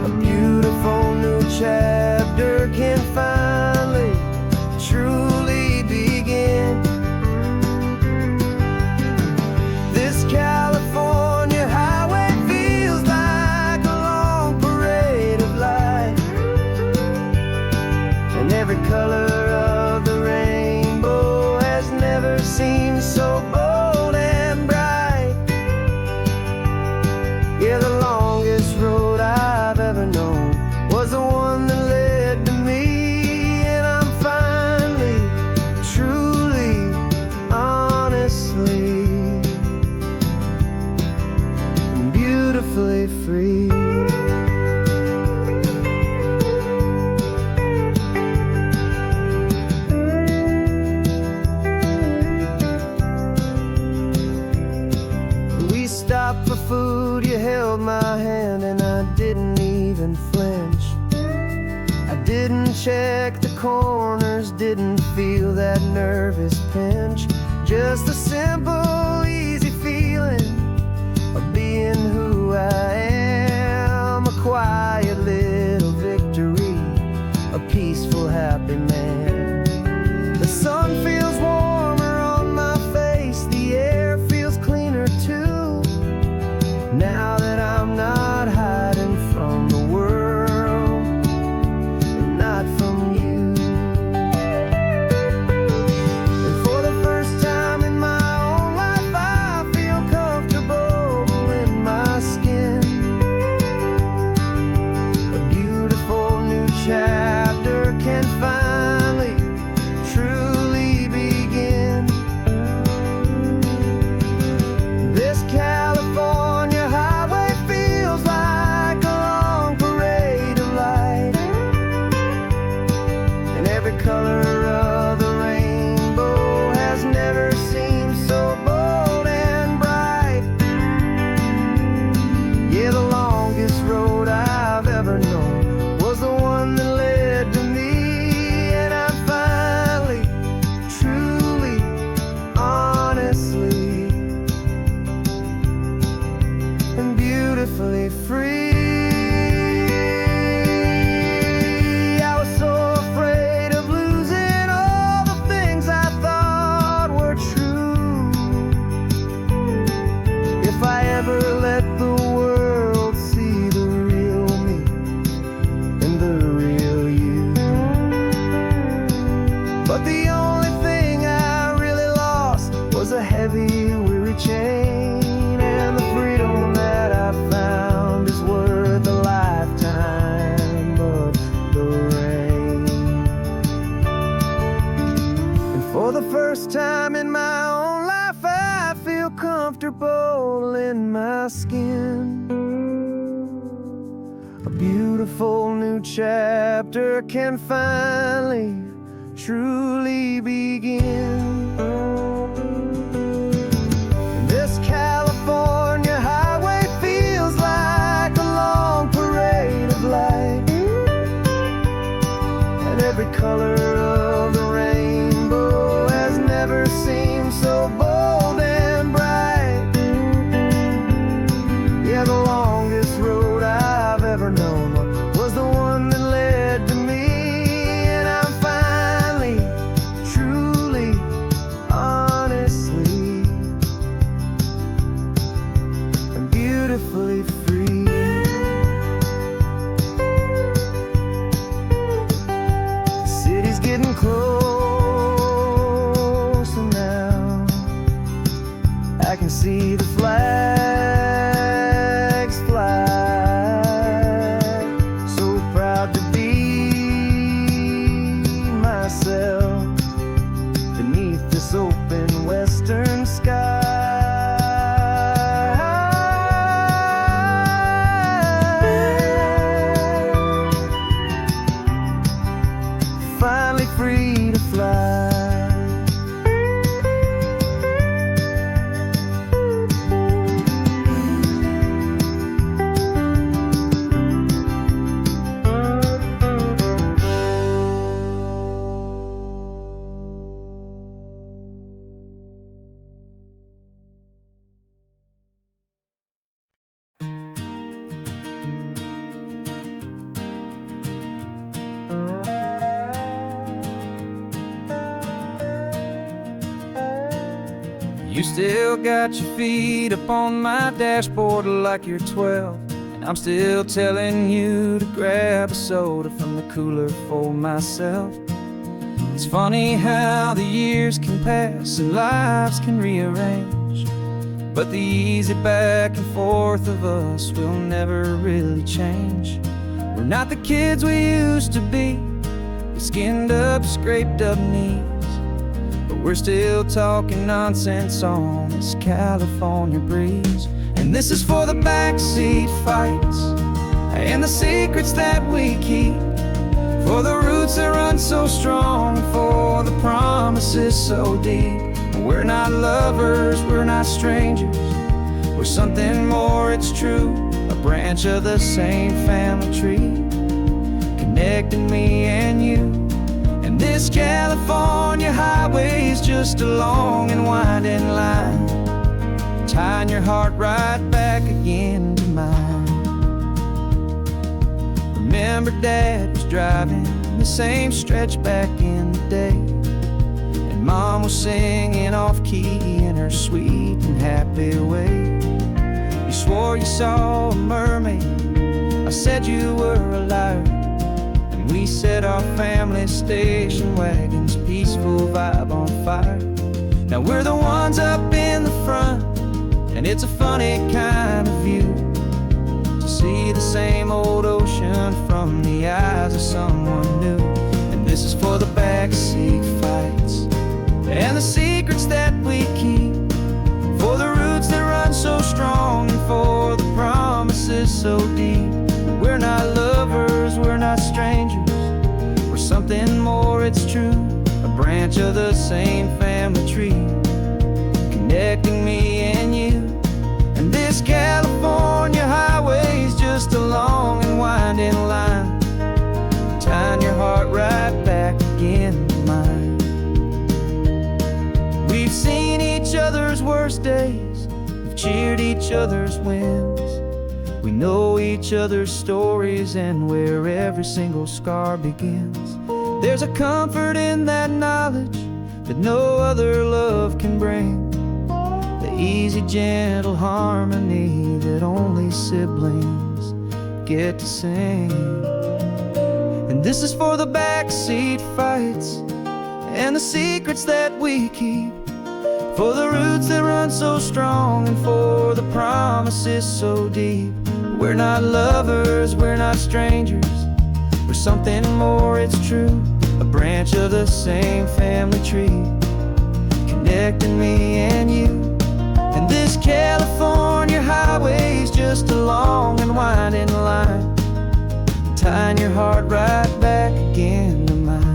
A beautiful new chapter can finally truly begin. This California highway feels like a long parade of light, and every color of the rainbow has never seemed so bold and bright. Yeah, the longest road I've ever known was the one that led to me, and I'm finally, truly, honestly, beautifully free. We stopped for food, you held my hand, and I didn't even flinch. I didn't check the corners, didn't feel that nervous pinch. Just a simple, easy feeling of being who I am. A quiet little victory, a peaceful, happy man. The sun feels warmer on my face, the air feels cleaner too, now that I'm not hiding from the world and not from you. And for the first time in my own life, I feel comfortable in my skin. A beautiful new chapter can finally truly begin. This California highway feels like a long parade of light, and every color of the rainbow has never seemed so bold and bright. Yeah, the longest road I've ever known was the one that led to me, and I'm finally, truly, honestly, and beautifully free. I was so afraid of losing all the things I thought were true. If I ever let the world see the real me and the real you. But the only thing I really lost was a heavy, weary chain, and the freedom that I found is worth a lifetime of the rain. And for the first time in my own life, I feel comfortable in my skin. A beautiful new chapter can finally, truly begin. This California highway feels like a long parade of light, and every color of the rainbow has never seemed so bold and bright. Yeah, the longest road I've ever known was the one that led to me, and I'm finally, truly, honestly, and beautifully free. The city's You still got your feet up on my dashboard like you're 12, and I'm still telling you to grab a soda from the cooler for myself. It's funny how the years can pass and lives can rearrange, but the easy back and forth of us will never really change. We're not the kids we used to be, with skinned up, scraped up knees, but we're still talking nonsense on this California breeze. And this is for the backseat fights and the secrets that we keep, for the roots that run so strong, for the promises so deep. We're not lovers, we're not strangers, we're something more, it's true. A branch of the same family tree, connecting me and you. And this California highway is just a long and winding line, tying your heart right back again to mine. Remember Dad was driving the same stretch back in the day, and Mom was singing off-key in her sweet and happy way. You swore you saw a mermaid, I said you were a liar, and we set our family station wagon's peaceful vibe on fire. Now we're the ones up in the front, and it's a funny kind of view to see the same old ocean from the eyes of someone new. And this is for the backseat fights and the secrets that we keep, for the roots that run so strong, and for the promises so deep. We're not lovers, we're not strangers, we're something more, it's true. A branch of the same family tree, connecting me and you. And this California highway is just a long and winding line, tying your heart right back again to mine. We've seen each other's worst days, we've cheered each other's wins, we know each other's stories and where every single scar begins. There's a comfort in that knowledge that no other love can bring, the easy, gentle harmony that only siblings get to sing. And this is for the backseat fights and the secrets that we keep, for the roots that run so strong, and for the promises so deep. We're not lovers, we're not strangers, we're something more, it's true. A branch of the same family tree, connecting me and you. And this California highway is just a long and winding line, tying your heart right back again to mine.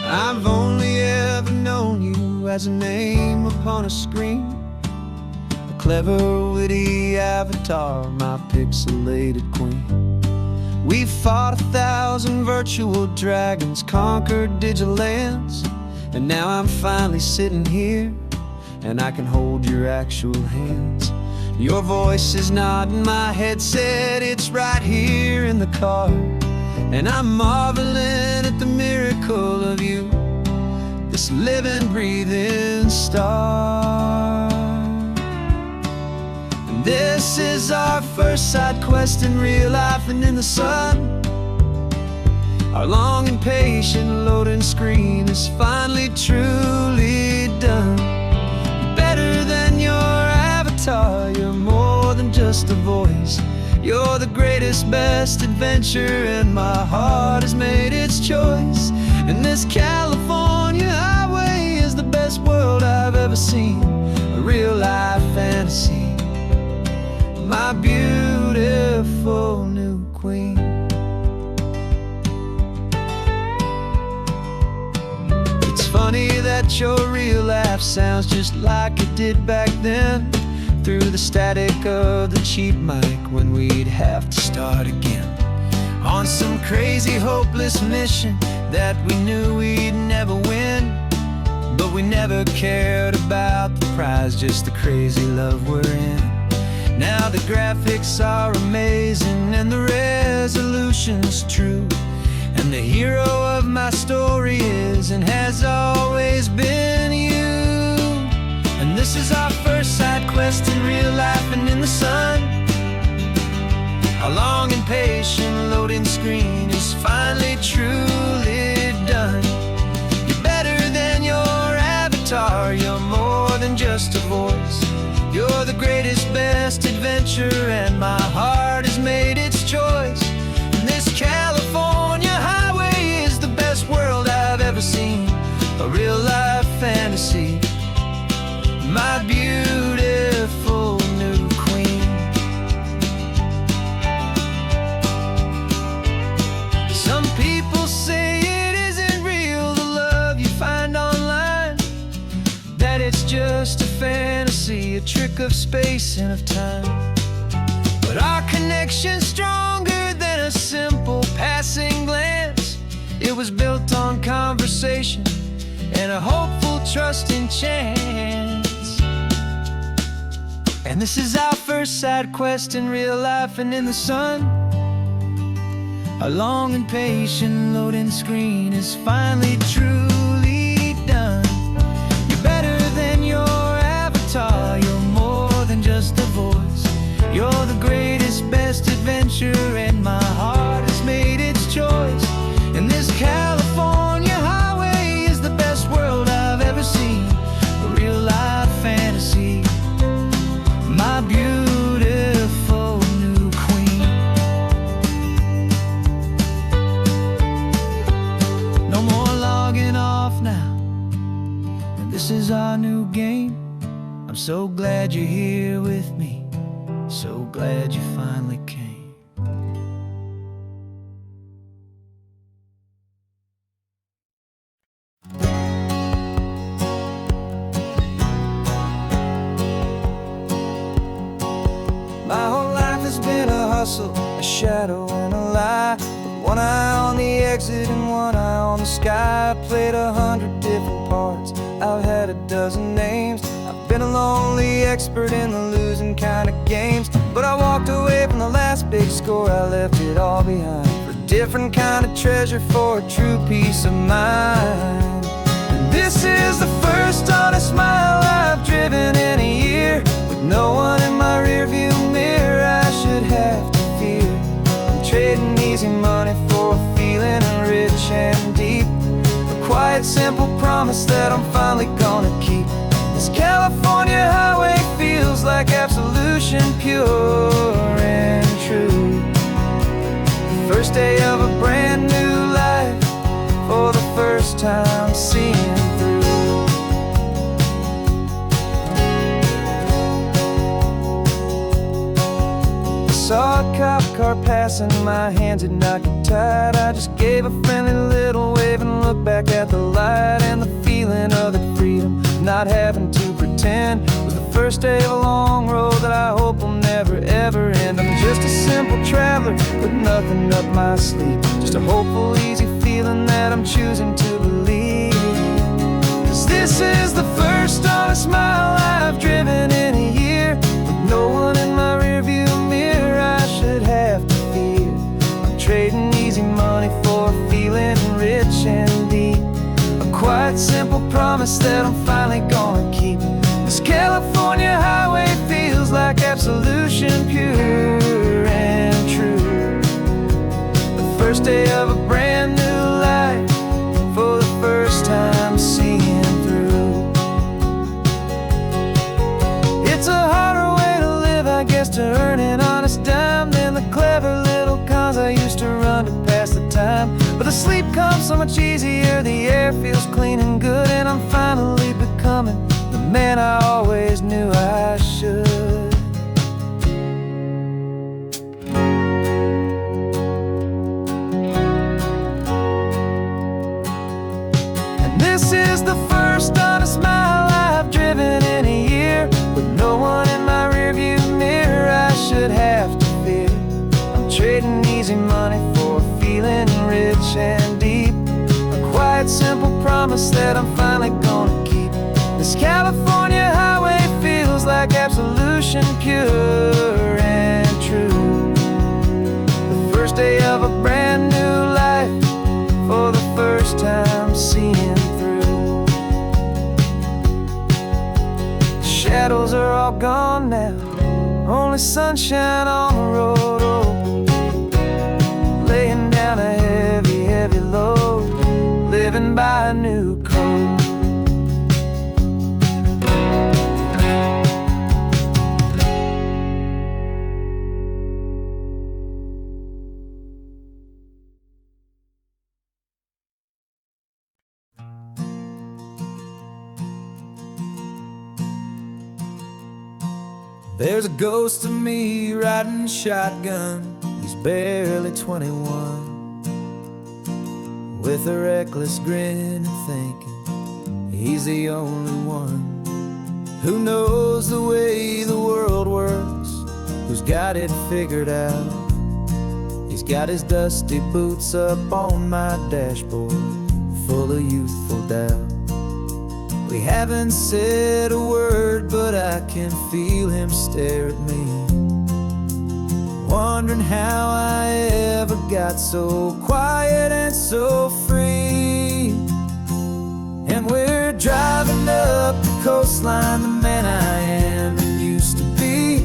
I've only ever known you as a name upon a screen, a clever, witty avatar, my pixelated queen. We've fought 1,000 virtual dragons, conquered digital lands, and now I'm finally sitting here, and I can hold your actual hands. Your voice is not in my headset, it's right here in the car, and I'm marveling at the miracle of you, this living, breathing star. And this is our first side quest in real life and in the sun. Our long and patient loading screen is finally truly done. You're better than your avatar, you're more than just a voice. You're the greatest, best adventure, and my heart has made its choice. And this California highway is the best world I've ever seen, a real life fantasy, my beautiful new queen. It's funny that your real life sounds just like it did back then, through the static of the cheap mic when we'd have to start again. On on some crazy, hopeless mission that we knew we'd never win. But we never cared about the prize, just the crazy love we're in. Now the graphics are amazing and the resolution's true, and the hero of my story is and has always been you. And this is our first side quest in real life and in the sun. Our long and patient loading screen is finally truly done. You're better than your avatar, you're more than just a voice. You're the greatest, best adventure, and my heart has made its choice. And this California highway is the best world I've ever seen, a real life fantasy, my beautiful new queen. Some people say it isn't real, the love you find online, that it's just a fantasy, a trick of space and of time. But our connection's stronger than a simple passing glance. It was built on conversation and a hopeful, trusting chance. And this is our first side quest in real life and in the sun. Our long and patient loading screen is finally truly done. You're better than your avatar, you're more than just a voice. You're the greatest, best adventure, and my heart has made its choice. And this California highway is the best world I've ever seen, a real life fantasy, my beautiful new queen. No more logging off now, and this is our new game. I'm so glad you're here with me, so glad you finally came. My whole life has been a hustle, a shadow and a lie, with one eye on the exit and one eye on the sky. I played 100 different parts, I've had a dozen names. I've been a lonely expert in the losing kind of games, but I walked away from the last big score, I left it all behind for a different kind of treasure, for a true peace of mind. And this is the first honest mile I've driven in a year, with no one in my rearview mirror I should have to fear. I'm trading easy money for a feeling rich and deep, a quiet, simple promise that I'm finally gonna keep. This California highway feels like absolution, pure and true. The first day of a brand new life, for the first time seeing through. Saw a cop car passing, my hands had not got tied. I just gave a friendly little wave and looked back at the light, and the feeling of the freedom, not having to pretend, was the first day of a long road that I hope will never ever end. I'm just a simple traveler with nothing up my sleeve, just a hopeful, easy feeling that I'm choosing to believe. 'Cause this is the first honest mile I've driven in a year, with no one in my rearview mirror I should have to fear. I'm trading easy money for a feeling rich and deep, a quiet, simple promise that I'm finally gonna keep. This California highway feels like absolution, pure and true. The first day of a brand new life, for the first time seeing through. It's a harder way to live, I guess, to earn an honest dime than the clever little cons I used to run to pass the time. But the sleep comes so much easier, the air feels clean and good, and I'm finally becoming the man I always knew I should. And this is the first honest mile I've driven in a year, with no one in my rearview mirror I should have to fear. I'm trading easy money for a promise that I'm finally gonna keep. This California highway feels like absolution, pure and true. The first day of a brand new life, for the first time seeing through. The shadows are all gone now, only sunshine on the road. Oh, laying down a heavy, heavy load, living by a new code. There's a ghost of me riding shotgun. He's barely 21, with a reckless grin and thinking he's the only one who knows the way the world works, who's got it figured out. He's got his dusty boots up on my dashboard, full of youthful doubt. We haven't said a word, but I can feel him stare at me, wondering how I ever got so quiet and so free. And we're driving up the coastline, the man I am and used to be.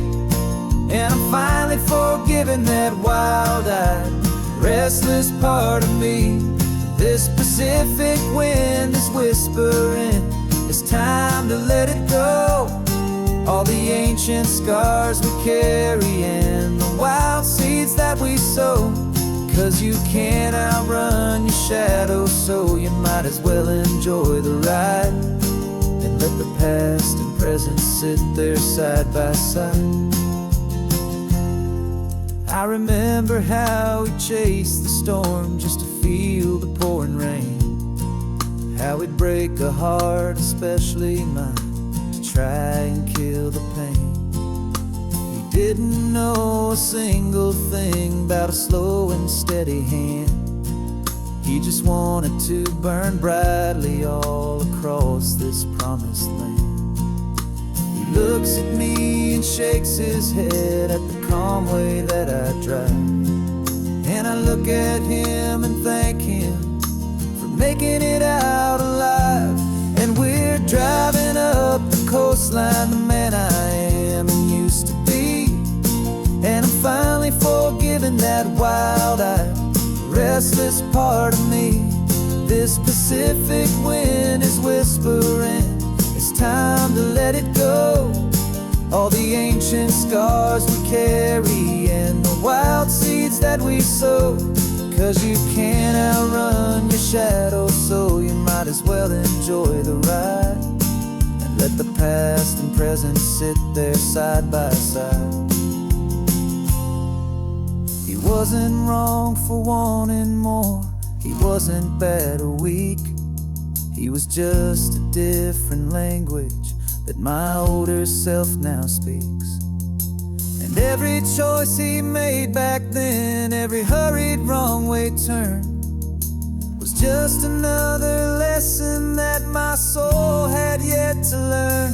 And I'm finally forgiving that wild-eyed, restless part of me. This Pacific wind is whispering, it's time to let it go. All the ancient scars we carry and the wild seeds that we sow. 'Cause you can't outrun your shadow, so you might as well enjoy the ride and let the past and present sit there side by side. I remember how we chased the storm just to feel the pouring rain, how we'd break a heart, especially mine, to try and kill the pain. We didn't know a single thing about a slow and steady hand. He just wanted to burn brightly all across this promised land. He looks at me and shakes his head at the calm way that I drive, and I look at him and thank him making it out alive. And we're driving up the coastline, the man I am and used to be. And I'm finally forgiving that wild-eyed, restless part of me. This Pacific wind is whispering, it's time to let it go. All the ancient scars we carry and the wild seeds that we sow. 'Cause you can't outrun your shadow, so you might as well enjoy the ride and let the past and present sit there side by side. He wasn't wrong for wanting more, he wasn't bad or weak. He was just a different language that my older self now speaks. And every choice he made back then, every hurried wrong way turn, was just another lesson that my soul had yet to learn.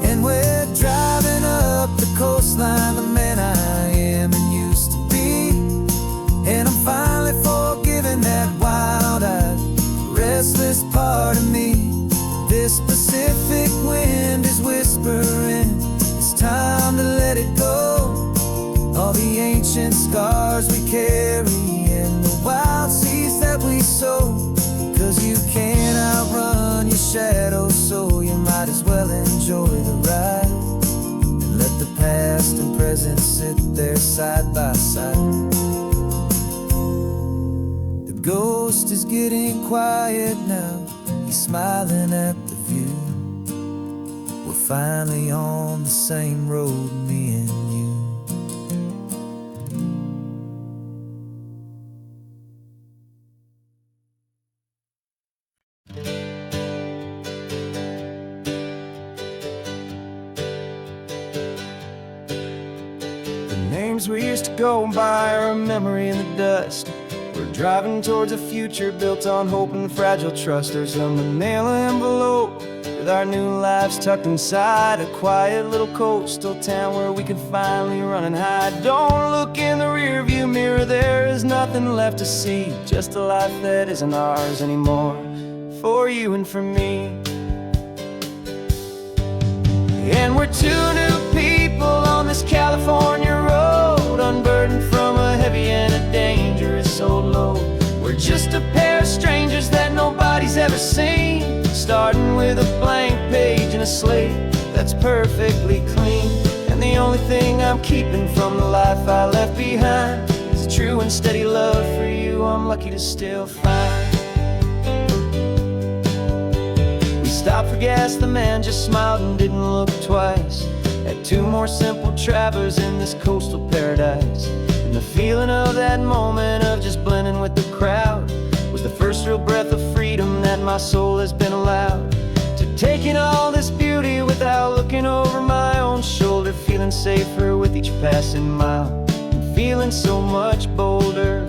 And we're driving up the coastline, the man I am and used to be. And I'm finally forgiving that wild-eyed, restless part of me. This Pacific wind is whispering, it's time to let it go. All the ancient scars we carry and the wild seeds that we sow. 'Cause you can't outrun your shadow, so you might as well enjoy the ride and let the past and present sit there side by side. The ghost is getting quiet now, he's smiling at the view. We're finally on the same road, me and you. names we used to go by are a memory in the dust. We're driving towards a future built on hope and fragile trust. There's a manila envelope with our new lives tucked inside, a quiet little coastal town where we can finally run and hide. Don't look in the rearview mirror, there is nothing left to see, just a life that isn't ours anymore, for you and for me. And we're two new people on this California road, unburdened from a heavy and a dangerous old load. We're just a pair of strangers that nobody's ever seen, starting with a blank page and a slate that's perfectly clean. And the only thing I'm keeping from the life I left behind is a true and steady love for you I'm lucky to still find. We stopped for gas, the man just smiled and didn't look twice. Had two more simple travelers in this coastal paradise. And the feeling of that moment of just blending with the crowd was the first real breath of freedom that my soul has been allowed to take in all this beauty without looking over my own shoulder, feeling safer with each passing mile and feeling so much bolder.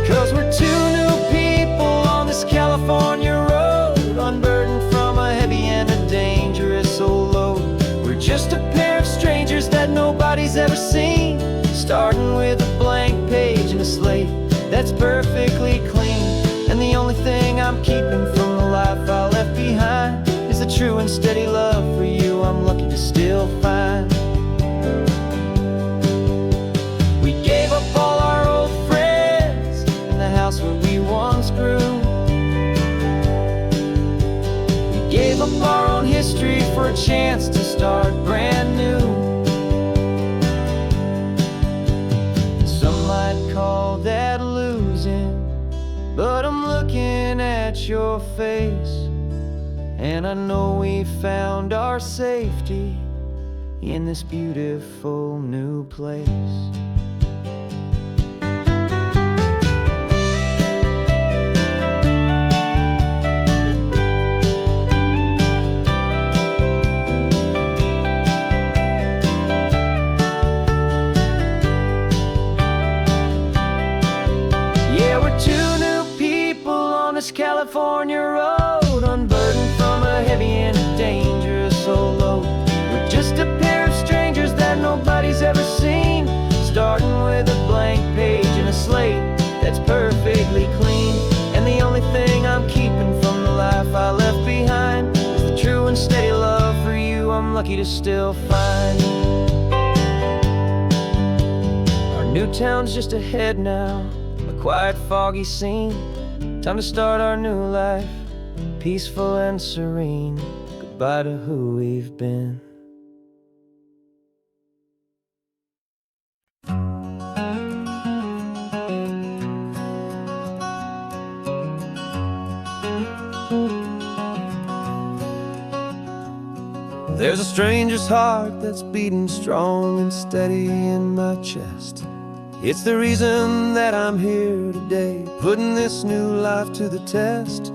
Cause we're two new people on this California road, unburdened from a heavy and a dangerous old load. We're just a pair of strangers that nobody's ever seen, starting with a blank page and a slate that's perfectly clean. And the only thing I'm keeping from the life I left behind is a true and steady love for you I'm lucky to still find. We gave up all our old friends in the house where we once grew. We gave up our own history for a chance to start brand new. Some might call that losing, but I'm looking at your face, and I know we found our safety in this beautiful new place. California road, unburdened from a heavy and a dangerous old load. We're just a pair of strangers that nobody's ever seen, starting with a blank page and a slate that's perfectly clean. And the only thing I'm keeping from the life I left behind is the true and steady love for you I'm lucky to still find. Our new town's just ahead now, a quiet, foggy scene. Time to start our new life, peaceful and serene. Goodbye to who we've been. There's a stranger's heart that's beating strong and steady in my chest. It's the reason that I'm here today, putting this new life to the test.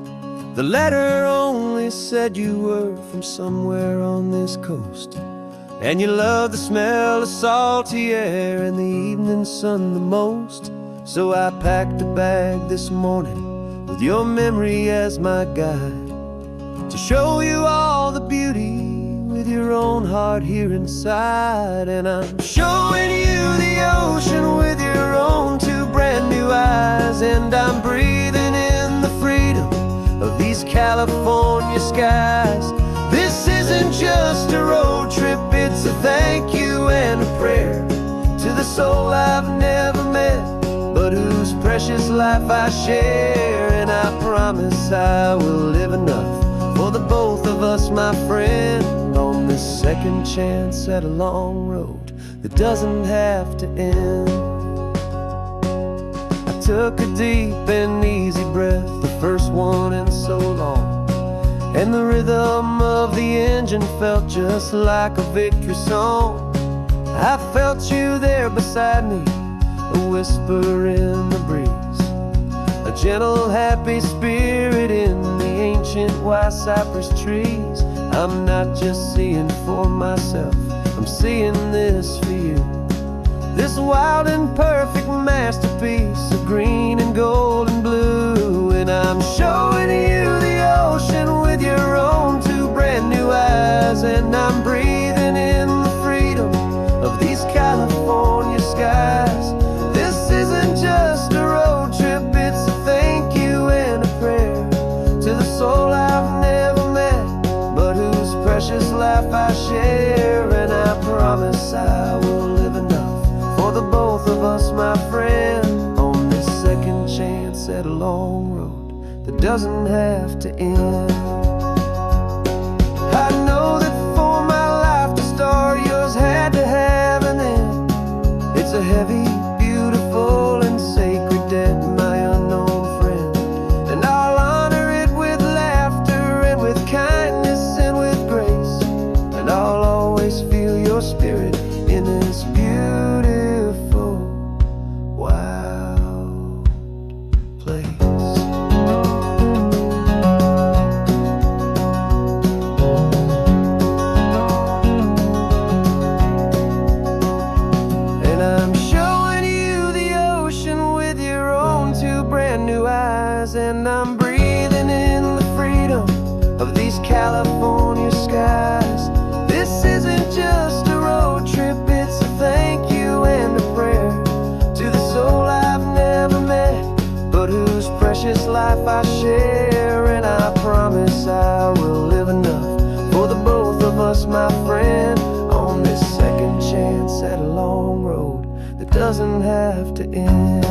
The letter only said you were from somewhere on this coast, and you love the smell of salty air and the evening sun the most. So I packed a bag this morning with your memory as my guide, to show you all the beauty with your own heart here inside. And I'm showing you the ocean with your own two brand new eyes, and I'm breathing in the freedom of these California skies. This isn't just a road trip, it's a thank you and a prayer to the soul I've never met, but whose precious life I share. And I promise I will live enough for the both of us, my friend, on this second chance at a long road that doesn't have to end. I took a deep and easy breath, the first one in so long, and the rhythm of the engine felt just like a victory song. I felt you there beside me, a whisper in the breeze, a gentle happy spirit in the ancient white cypress trees. I'm not just seeing for myself, I'm seeing this for you. This wild and perfect masterpiece of green and gold and blue. And I'm showing you the ocean with your own two brand new eyes. And I'm breathing in the freedom of these California skies. This isn't just a road trip, it's a thank you and a prayer to the soul I've never met, but whose precious life I share. And I promise I will live enough for the both of us, my friend, on this second chance at a long road that doesn't have to end. I know that for my life to start, yours had to have an end. It's a heavy, beautiful, and sacred debt, my unknown friend. And I'll honor it with laughter and with kindness and with grace. And I'll always feel your spirit in this beautiful, wild place. And I'm showing you the ocean with your own two brand new eyes. And I'm breathing in the freedom of these California skies. This isn't just a road trip, it's a thank you and a prayer to the soul I've never met, but whose precious life I share. And I promise I will live enough for the both of us, my friend, on this second chance at a long road that doesn't have to end.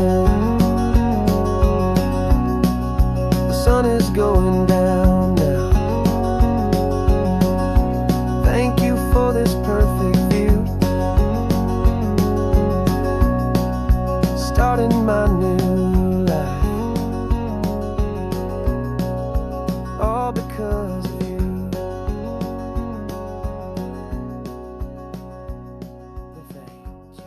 The sun is going down now. Thank you for this perfect view, starting my new life, all because of you. Thank you.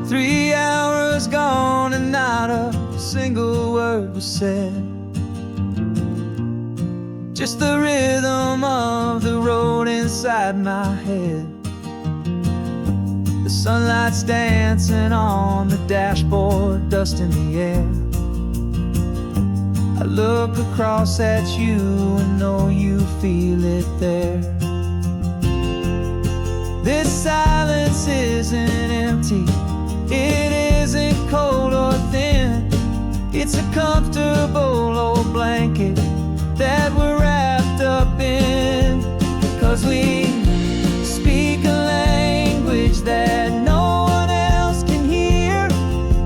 3 hours gone and not a single word was said. Just the rhythm of the road inside my head. The sunlight's dancing on the dashboard, dust in the air. I look across at you and know you feel it there. This silence isn't empty, it isn't cold or thin. It's a comfortable old blanket that we're wrapped up in. 'Cause we speak a language that no one else can hear.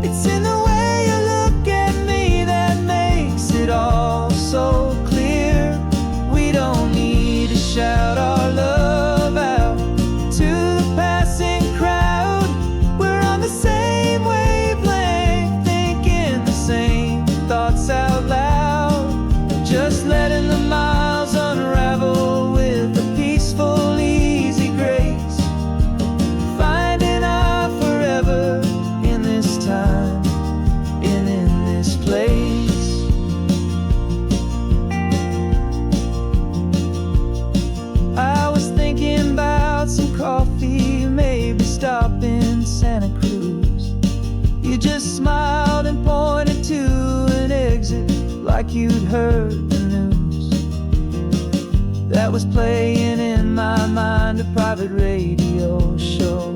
It's in the way you look at me that makes it all so clear. We don't need to shout our love out to the passing crowd. We're on the same wavelength, thinking the same thoughts out loud. Just letting the miles unravel with a peaceful, easy grace. Finding our forever in this time and in this place. I was thinking about some coffee, maybe stop in Santa Cruz. You just smiled and pointed to an exit like you'd heard the news. That was playing in my mind, a private radio show.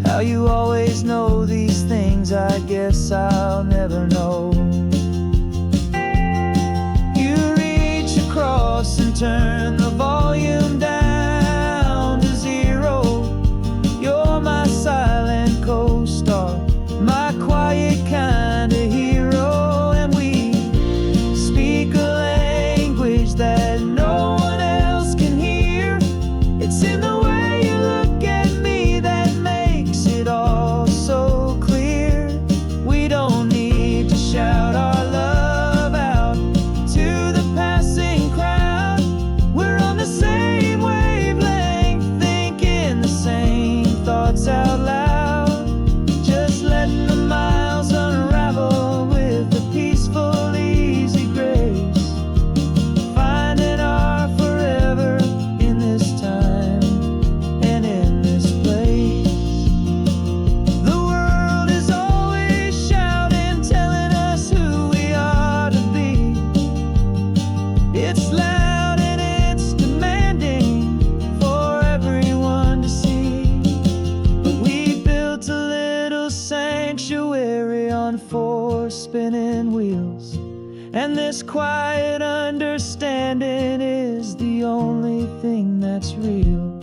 How you always know these things, I guess I'll never know. You reach across and turn the volume down to 0. You're my silent co-star, my quiet kind of hero. And we speak a language that no one else can hear. It's in the way you look at me that makes it all so clear. We don't need to shout feels. And this quiet understanding is the only thing that's real.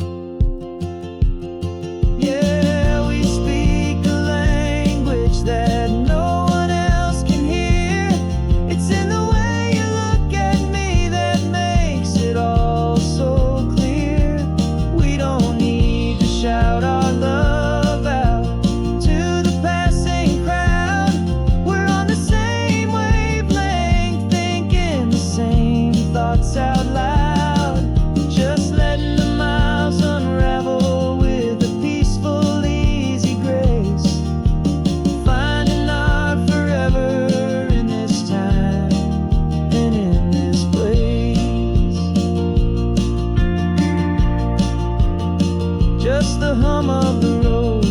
Yeah, we speak a language that no one else can hear. It's in the way you look at me that makes it all so clear. We don't need to shout our love out to the passing crowd. We're on the same wavelength, thinking the same thoughts out loud. Just letting the miles unravel with a peaceful, easy grace. Finding our forever in this time and in this place. Just the hum of the road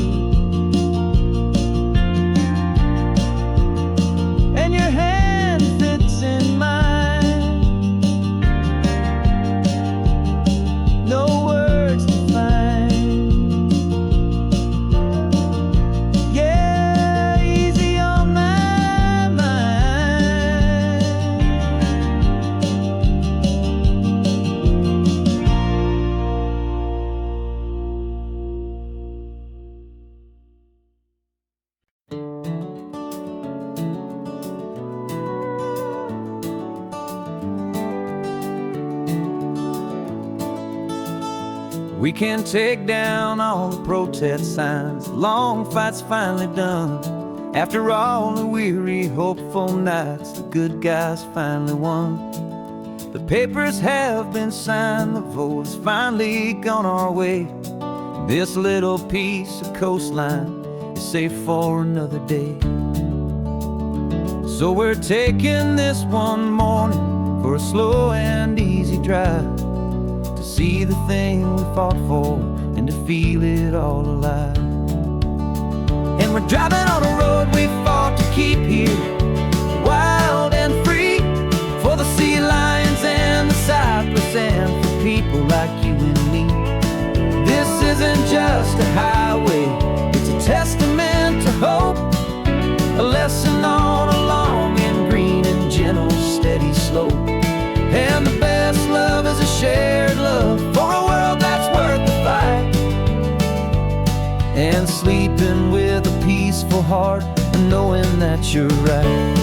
and your hand fits in mine. No words to find. Yeah, easy on my mind. We can take down all the protest signs. Long fight's finally done. After all the weary, hopeful nights, the good guys finally won. The papers have been signed, the vote's finally gone our way. This little piece of coastline is safe for another day. So we're taking this one morning for a slow and easy drive, to see the thing we fought for and to feel it all alive. And we're driving on a road we fought to keep here, wild and free, for the sea lions and the cypress and for people like you and me. This isn't just a highway, it's a testament to hope, a lesson on a long and green and gentle steady slope. And the best love is a shared love for a world that's worth the fight. And sleeping with a peaceful heart and knowing that you're right.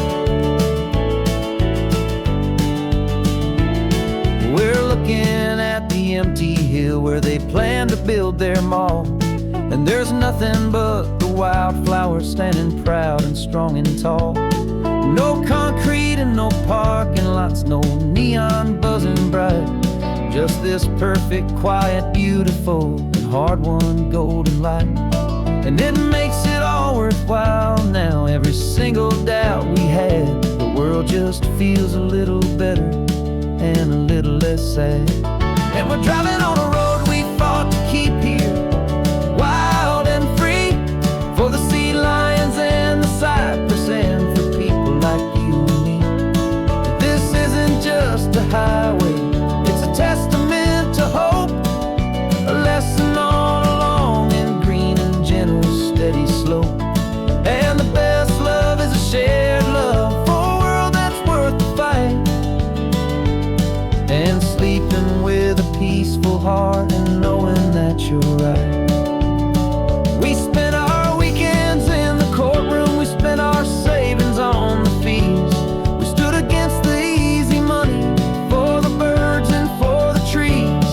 We're looking at the empty hill where they plan to build their mall, and there's nothing but the wildflowers standing proud and strong and tall. No concrete and no parking lots, no neon buzzing bright. Just this perfect, quiet, beautiful, and hard-won golden light. And it makes it all worthwhile now. Every single doubt we had, the world just feels a little better and a little less sad. And we're driving on a road we fought to keep here, wild and free, for the sea lions and the cypress and for people like you and me. This isn't just a highway, it's a testament to hope, a lesson on a long and green and gentle steady slope. And the best love is a shared love for a world that's worth the fight. And sleeping with a peaceful heart and knowing that you're right. We spent our weekends in the courtroom, we spent our savings on the fees. We stood against the easy money for the birds and for the trees.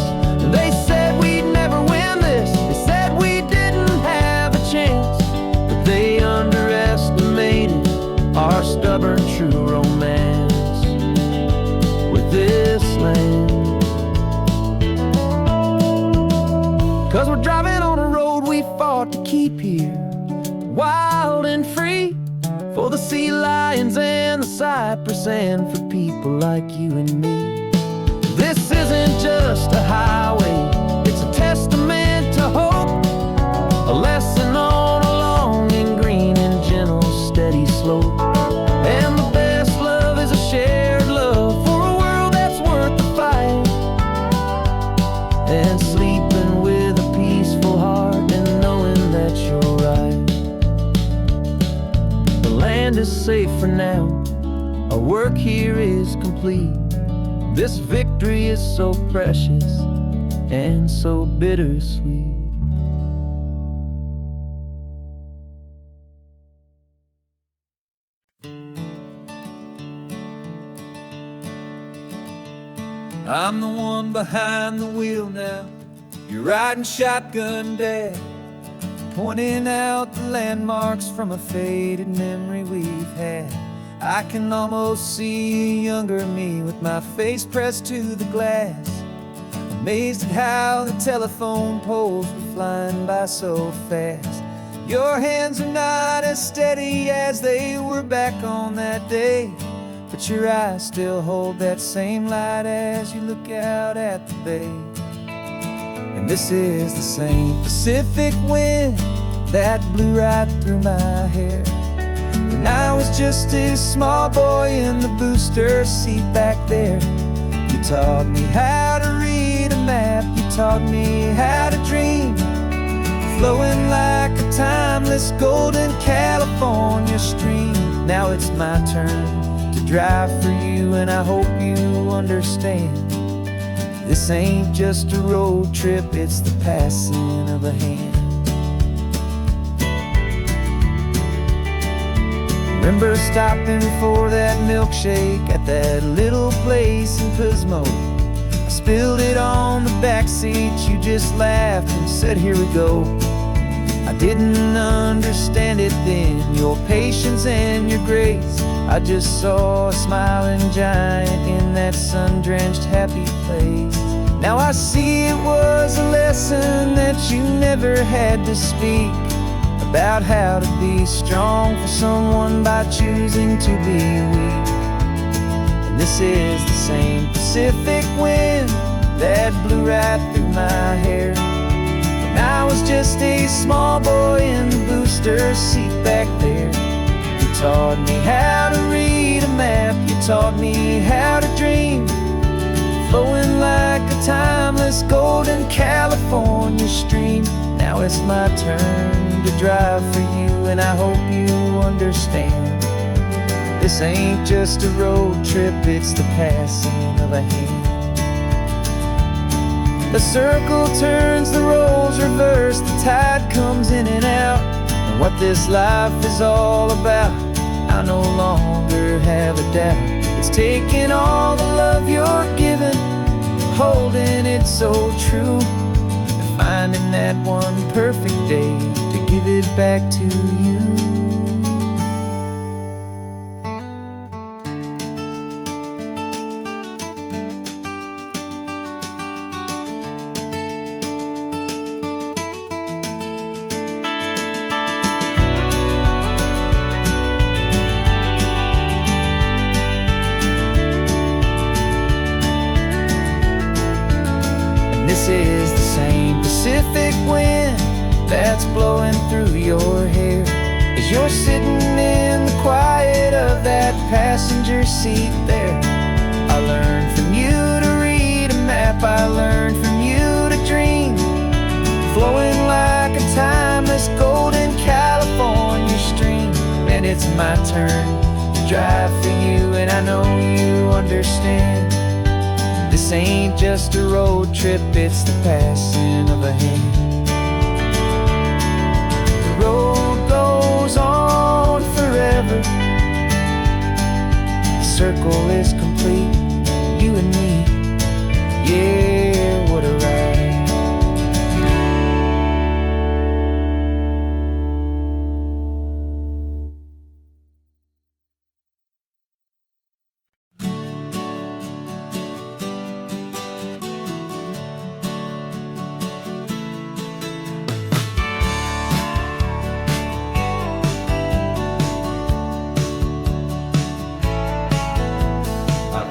And they said we'd never win this, they said we didn't have a chance, but they underestimated our stubborn true romance with this land. 'Cause we're driving on a road we fought to keep here, wild and free, for the sea lions and the cypress and for people like you and me. This isn't just a highway, it's a testament to hope, a lesson on a long and green and gentle steady slope. And the best love is a shared love for a world that's worth the fight. And sleeping with a peaceful heart and knowing that you're right. The land is safe for now, our work here is complete. This victory is so precious and so bittersweet. I'm the one behind the wheel now. You're riding shotgun, Dad, pointing out the landmarks from a faded memory we've had. I can almost see a younger me with my face pressed to the glass, amazed at how the telephone poles were flying by so fast. Your hands are not as steady as they were back on that day, but your eyes still hold that same light as you look out at the bay. And this is the same Pacific wind that blew right through my hair when I was just a small boy in the booster seat back there. You taught me how to read a map, you taught me how to dream, flowing like a timeless golden California stream. Now it's my turn to drive for you, and I hope you understand. This ain't just a road trip, it's the passing of a hand. Remember stopping for that milkshake at that little place in Pismo? I spilled it on the back seat, you just laughed and said, "Here we go." I didn't understand it then, your patience and your grace. I just saw a smiling giant in that sun-drenched happy place. Now I see it was a lesson that you never had to speak, about how to be strong for someone by choosing to be weak. And this is the same Pacific wind that blew right through my hair when I was just a small boy in the booster seat back there. You taught me how to read a map, you taught me how to dream, flowing like a timeless golden California stream. Now it's my turn to drive for you, and I hope you understand. This ain't just a road trip, it's the passing of a hand. The circle turns, the roles reverse, the tide comes in and out. And what this life is all about, I no longer have a doubt. It's taking all the love you're given, holding it so true, and finding that one perfect day to give it back to you. This is the same Pacific wind that's blowing through your hair as you're sitting in the quiet of that passenger seat there. I learned from you to read a map, I learned from you to dream, flowing like a timeless golden California stream. And it's my turn to drive for you, and I know you understand. This ain't just a road trip, it's the passing of a hand. The road goes on forever, the circle is complete, you and me, yeah, what a ride.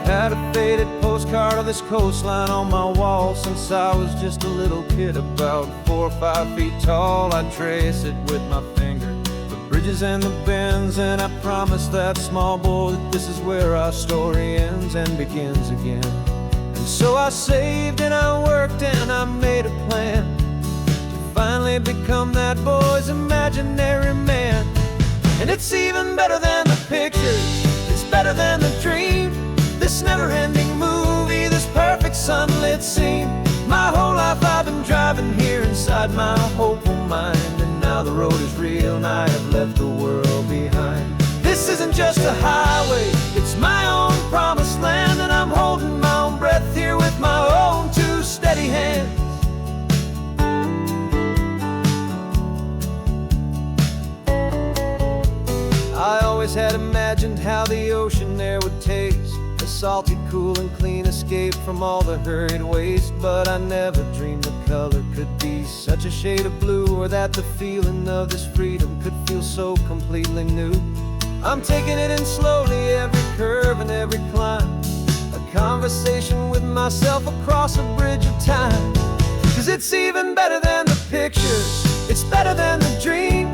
Had a faded postcard of this coastline on my wall since I was just a little kid, about 4 or 5 feet tall. I trace it with my finger, the bridges and the bends, and I promised that small boy that this is where our story ends and begins again. And so I saved and I worked and I made a plan to finally become that boy's imaginary man. And it's even better than the pictures, it's better than the dream, this never-ending movie, this perfect sunlit scene. My whole life I've been driving here inside my hopeful mind, and now the road is real and I have left the world behind. This isn't just a highway, it's my own promised land, and I'm holding my own breath here with my own two steady hands. I always had imagined how the ocean air would taste, a salty, cool and clean escape from all the hurried waste. But I never dreamed the color could be such a shade of blue, or that the feeling of this freedom could feel so completely new. I'm taking it in slowly, every curve and every climb, a conversation with myself across a bridge of time. 'Cause it's even better than the pictures, it's better than the dream,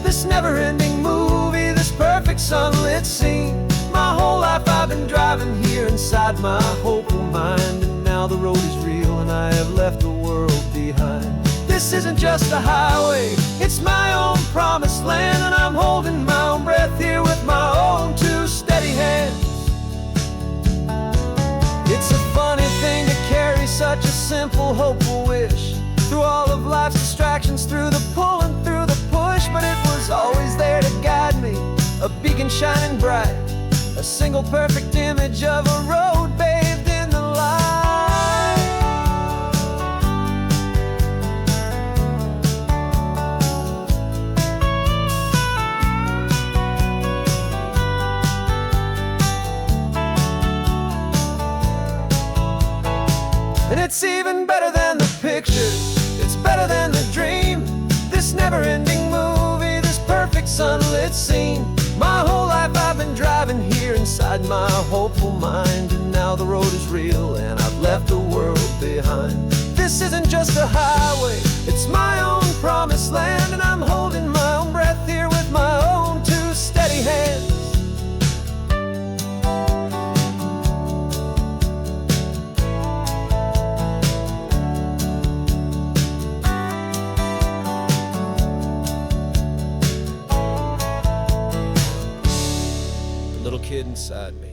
this never-ending movie, this perfect sunlit scene. My whole life I've been driving here inside my hopeful mind, and now the road is real and I have left the world behind. This isn't just a highway, it's my own promised land, and I'm holding my own breath here with my own two steady hands. It's a funny thing to carry such a simple, hopeful wish through all of life's distractions, through the pull and through the push. But it was always there to guide me, a beacon shining bright, a single perfect image of a road bathed in the light. And it's even better than the pictures, it's better than the dream, this never-ending movie, this perfect sunlit scene. My whole life I've been driving here inside my hopeful mind, and now the road is real and I've left the world behind. This isn't just a highway, it's my own promised land, and I'm holding my own breath here with my own two steady hands. Little kid inside me.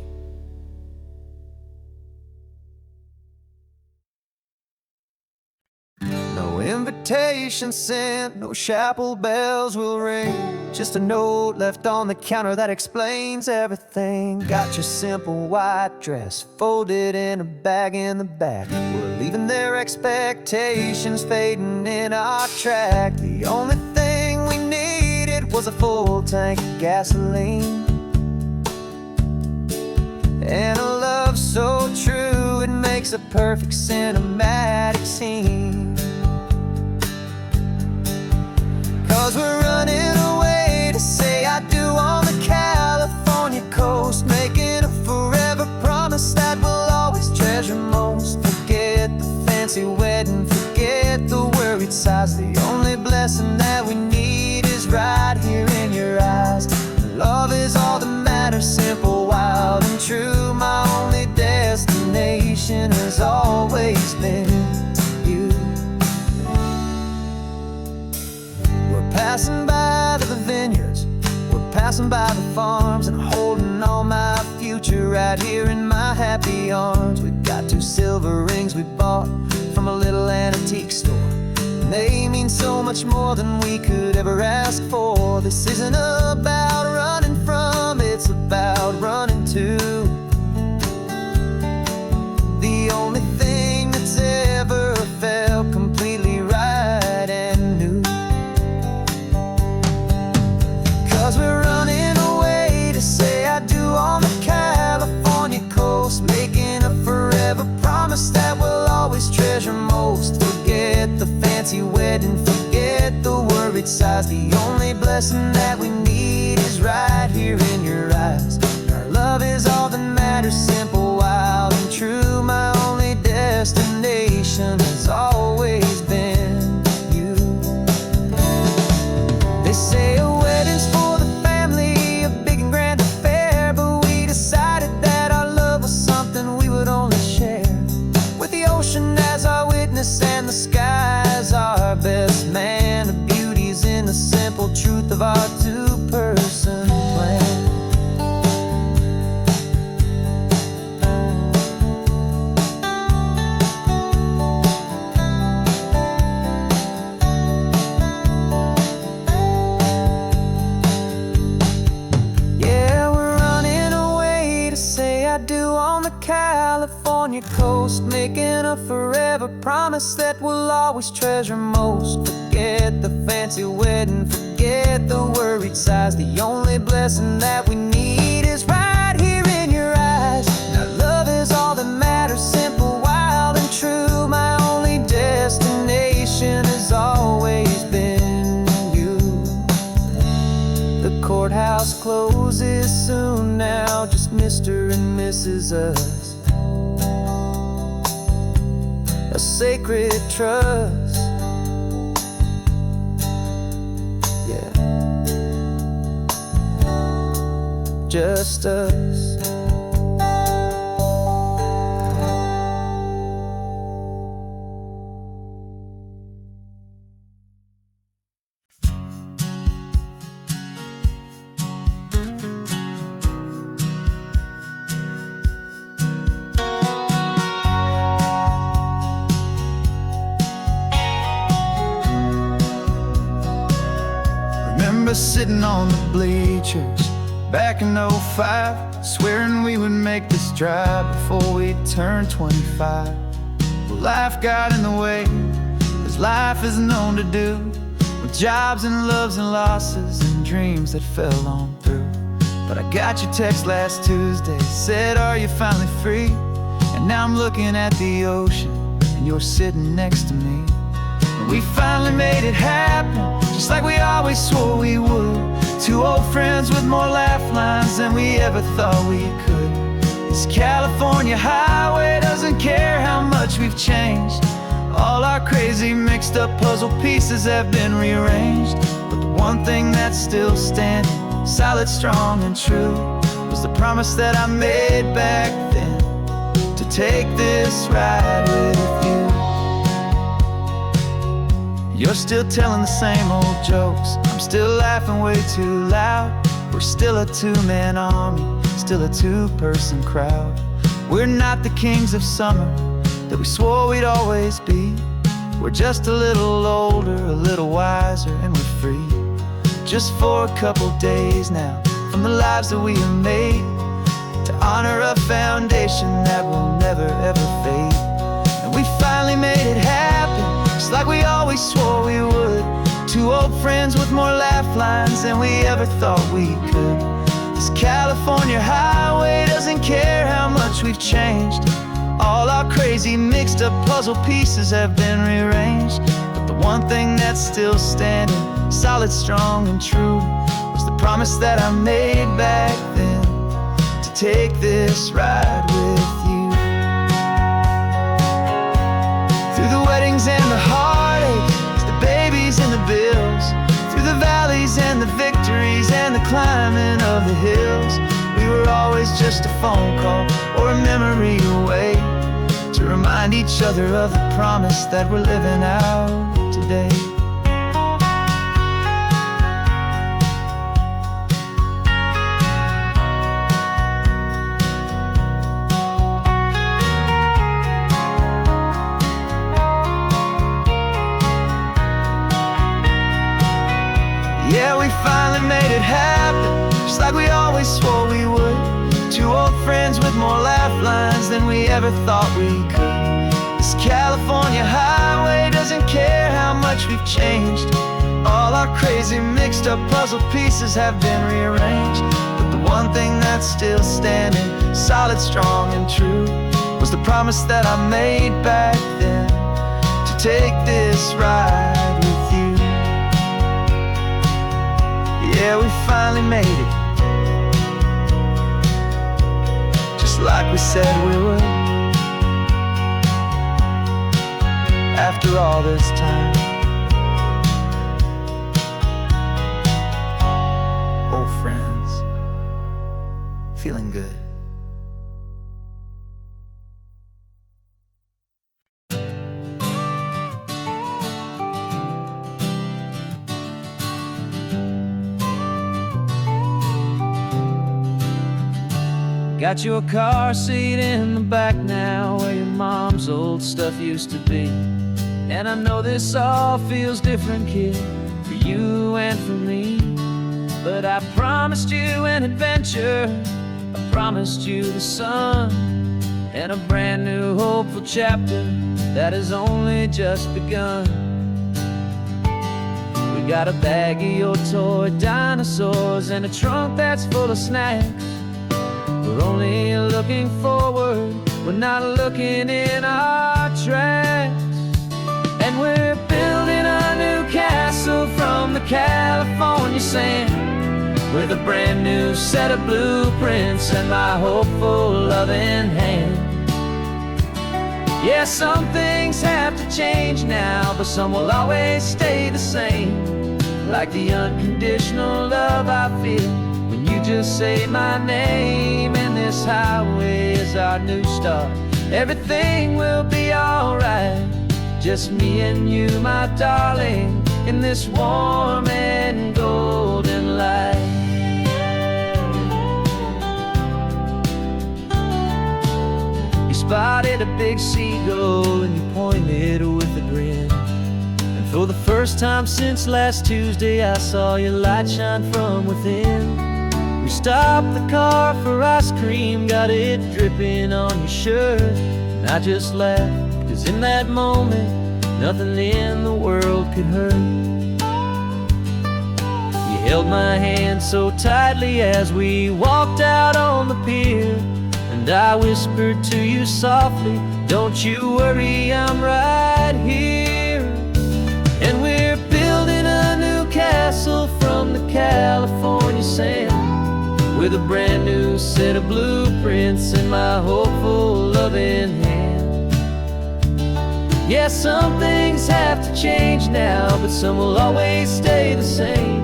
No invitation sent, no chapel bells will ring, just a note left on the counter that explains everything. Got your simple white dress folded in a bag in the back. We're leaving their expectations fading in our track. The only thing we needed was a full tank of gasoline, and a love so true it makes a perfect cinematic scene. 'Cause we're running away to say I do on the California coast, making a forever promise that we'll always treasure most. Forget the fancy wedding, forget the worried sighs, the only blessing that we need is right here in your eyes. Love is all that matters, simple, wild and true. My only destination has always been you. We're passing by the vineyards, we're passing by the farms, and holding all my future right here in my happy arms. We've got two silver rings we bought from a little antique store, and they mean so much more than we could ever ask for. This isn't about running from, it's about running to the only thing that's ever felt completely right and new. 'Cause we're running away to say I do on the California coast, making a forever promise that we'll always treasure most. Forget the fancy wedding, forget the worried sighs, the only blessing that we need is right here in your eyes. Our love is all that matters, simple, wild and true. My only destination has always been you. They say a wedding's for the family, a big and grand affair, but we decided that our love was something we would only share with the ocean as our witness and the sky as our best man. The beauty's in the simple truth of our two-person plan. do on the California coast, making a forever promise that we'll always treasure most. Forget the fancy wedding, forget the worried sighs. The only blessing that we need is right here in your eyes. Now love is all that matters, simple, wild and true. My only destination has always been you. The courthouse closes soon now, just Mr. and Mrs. Us, a sacred trust. Yeah, just us. Remember sitting on the bleachers back in '05, swearing we would make this drive before we turned 25. Well, life got in the way, as life is known to do, with jobs and loves and losses and dreams that fell on through. But I got your text last Tuesday, said, are you finally free? And now I'm looking at the ocean, and you're sitting next to me. And we finally made it happen, just like we always swore we would. Two old friends with more laugh lines than we ever thought we could. This California highway doesn't care how much we've changed. All our crazy mixed up puzzle pieces have been rearranged. But the one thing that's still standing, solid, strong and true, was the promise that I made back then, to take this ride with you. You're still telling the same old jokes, I'm still laughing way too loud. We're still a two-man army, still a two-person crowd. We're not the kings of summer that we swore we'd always be. We're just a little older, a little wiser, and we're free. Just for a couple days now, from the lives that we have made, to honor a foundation that will never ever fade. And we finally made it happen, just like we always swore we would. Two old friends with more laugh lines than we ever thought we could. This California highway doesn't care how much we've changed. All our crazy mixed up puzzle pieces have been rearranged. But the one thing that's still standing, solid, strong and true, was the promise that I made back then, to take this ride with you. Through the weddings and the heartaches, the babies and the bills, through the valleys and the victories and the climbing of the hills, we were always just a phone call or a memory away, to remind each other of the promise that we're living out today. Yeah, we finally made it happen, just like we always swore we would. Two old friends with more laugh lines than we ever thought we could. This California highway doesn't care how much we've changed. All our crazy mixed up puzzle pieces have been rearranged. But the one thing that's still standing, solid, strong and true, was the promise that I made back then, to take this ride with you. Yeah, we finally made it, just like we said we would. After all this time, old friends, feeling good. Got your car seat in the back now, where your mom's old stuff used to be. And I know this all feels different, kid, for you and for me. But I promised you an adventure, I promised you the sun and a brand new hopeful chapter that has only just begun. We got a bag of your toy dinosaurs and a trunk that's full of snacks. We're only looking forward, we're not looking in our tracks. And we're building a new castle from the California sand, with a brand new set of blueprints and my hopeful loving hand. Yeah, some things have to change now, but some will always stay the same. Like the unconditional love I feel when you just say my name. And this highway is our new start. Everything will be alright, just me and you, my darling, in this warm and golden light. You spotted a big seagull and you pointed with a grin. And for the first time since last Tuesday, I saw your light shine from within. We stopped the car for ice cream, got it dripping on your shirt. And I just laughed, 'cause in that moment, nothing in the world could hurt. You held my hand so tightly as we walked out on the pier, and I whispered to you softly, don't you worry, I'm right here. And we're building a new castle from the California sand, with a brand new set of blueprints in my hopeful loving hand. Yeah, some things have to change now, but some will always stay the same.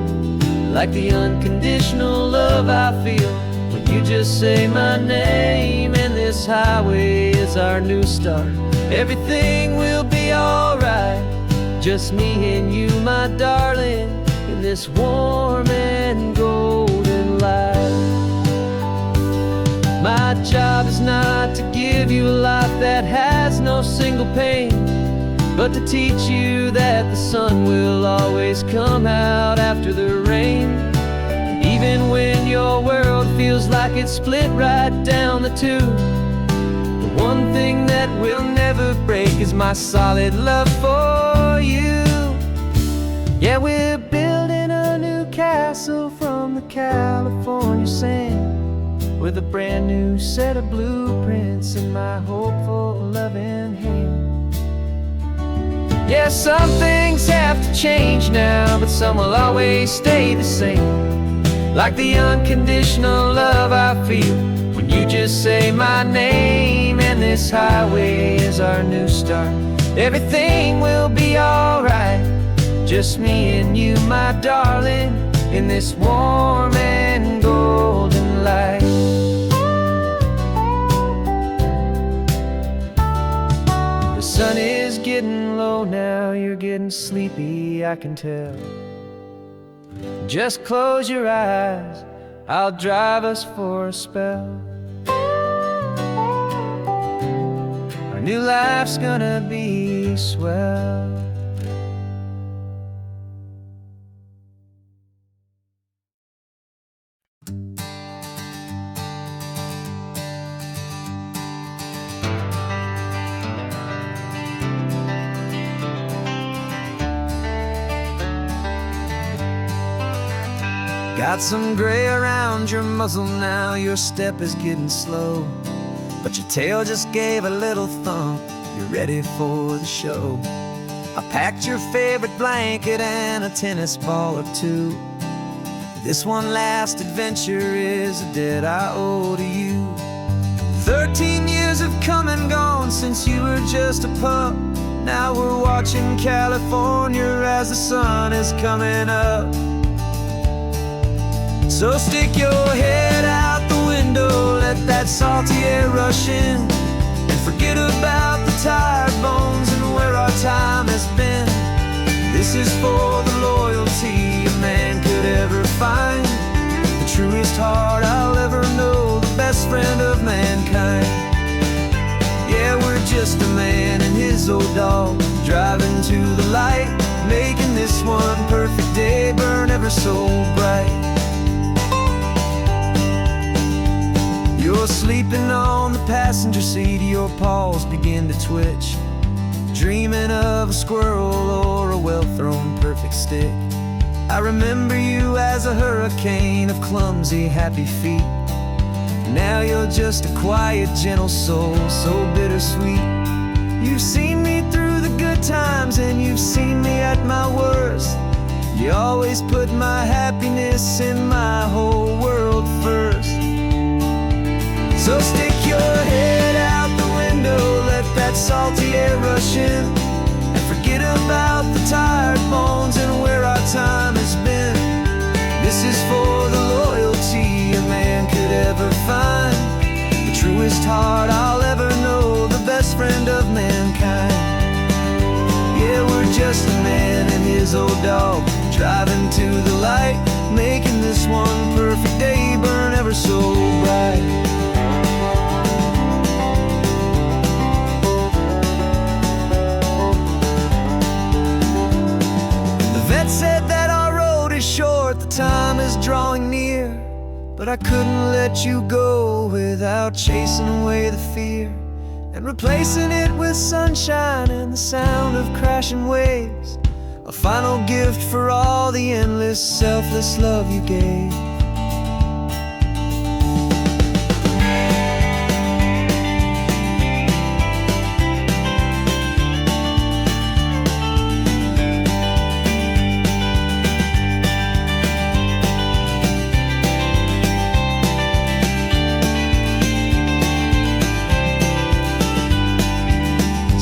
Like the unconditional love I feel when you just say my name. And this highway is our new start. Everything will be alright, just me and you, my darling, in this warm and golden light. My job is not to give you a life that has no single pain, but to teach you that the sun will always come out after the rain. And even when your world feels like it's split right down the two, the one thing that will never break is my solid love for you. Yeah, we're building a new castle from the California sand, with a brand new set of blueprints in my hopeful loving hand. Yeah, some things have to change now, but some will always stay the same. Like the unconditional love I feel when you just say my name. And this highway is our new start. Everything will be alright, just me and you, my darling, in this warm and golden light. The sun is getting low now, you're getting sleepy, I can tell. Just close your eyes, I'll drive us for a spell. Our new life's gonna be swell. Got some gray around your muzzle now, your step is getting slow, but your tail just gave a little thump, you're ready for the show. I packed your favorite blanket and a tennis ball or two. This one last adventure is a debt I owe to you. 13 years have come and gone since you were just a pup. Now we're watching California as the sun is coming up. So stick your head out the window, let that salty air rush in, and forget about the tired bones and where our time has been. This is for the loyalty a man could ever find, the truest heart I'll ever know, the best friend of mankind. Yeah, we're just a man and his old dog, driving to the light, making this one perfect day burn ever so bright. You're sleeping on the passenger seat, your paws begin to twitch, dreaming of a squirrel or a well-thrown perfect stick. I remember you as a hurricane of clumsy, happy feet. Now you're just a quiet, gentle soul, so bittersweet. You've seen me through the good times and you've seen me at my worst. You always put my happiness in my whole world first. So stick your head out the window, let that salty air rush in, and forget about the tired bones and where our time has been. This is for the loyalty a man could ever find, the truest heart I'll ever know, the best friend of mankind. Yeah, we're just a man and his old dog, driving to the light, making this one perfect day burn ever so bright. The vet said that our road is short, the time is drawing near, but I couldn't let you go without chasing away the fear and replacing it with sunshine and the sound of crashing waves, a final gift for all the endless, selfless love you gave.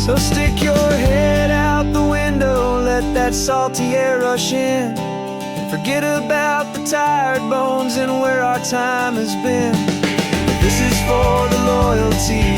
So stick your head out the window, let that salty air rush in, and forget about the tired bones and where our time has been. This is for the loyalty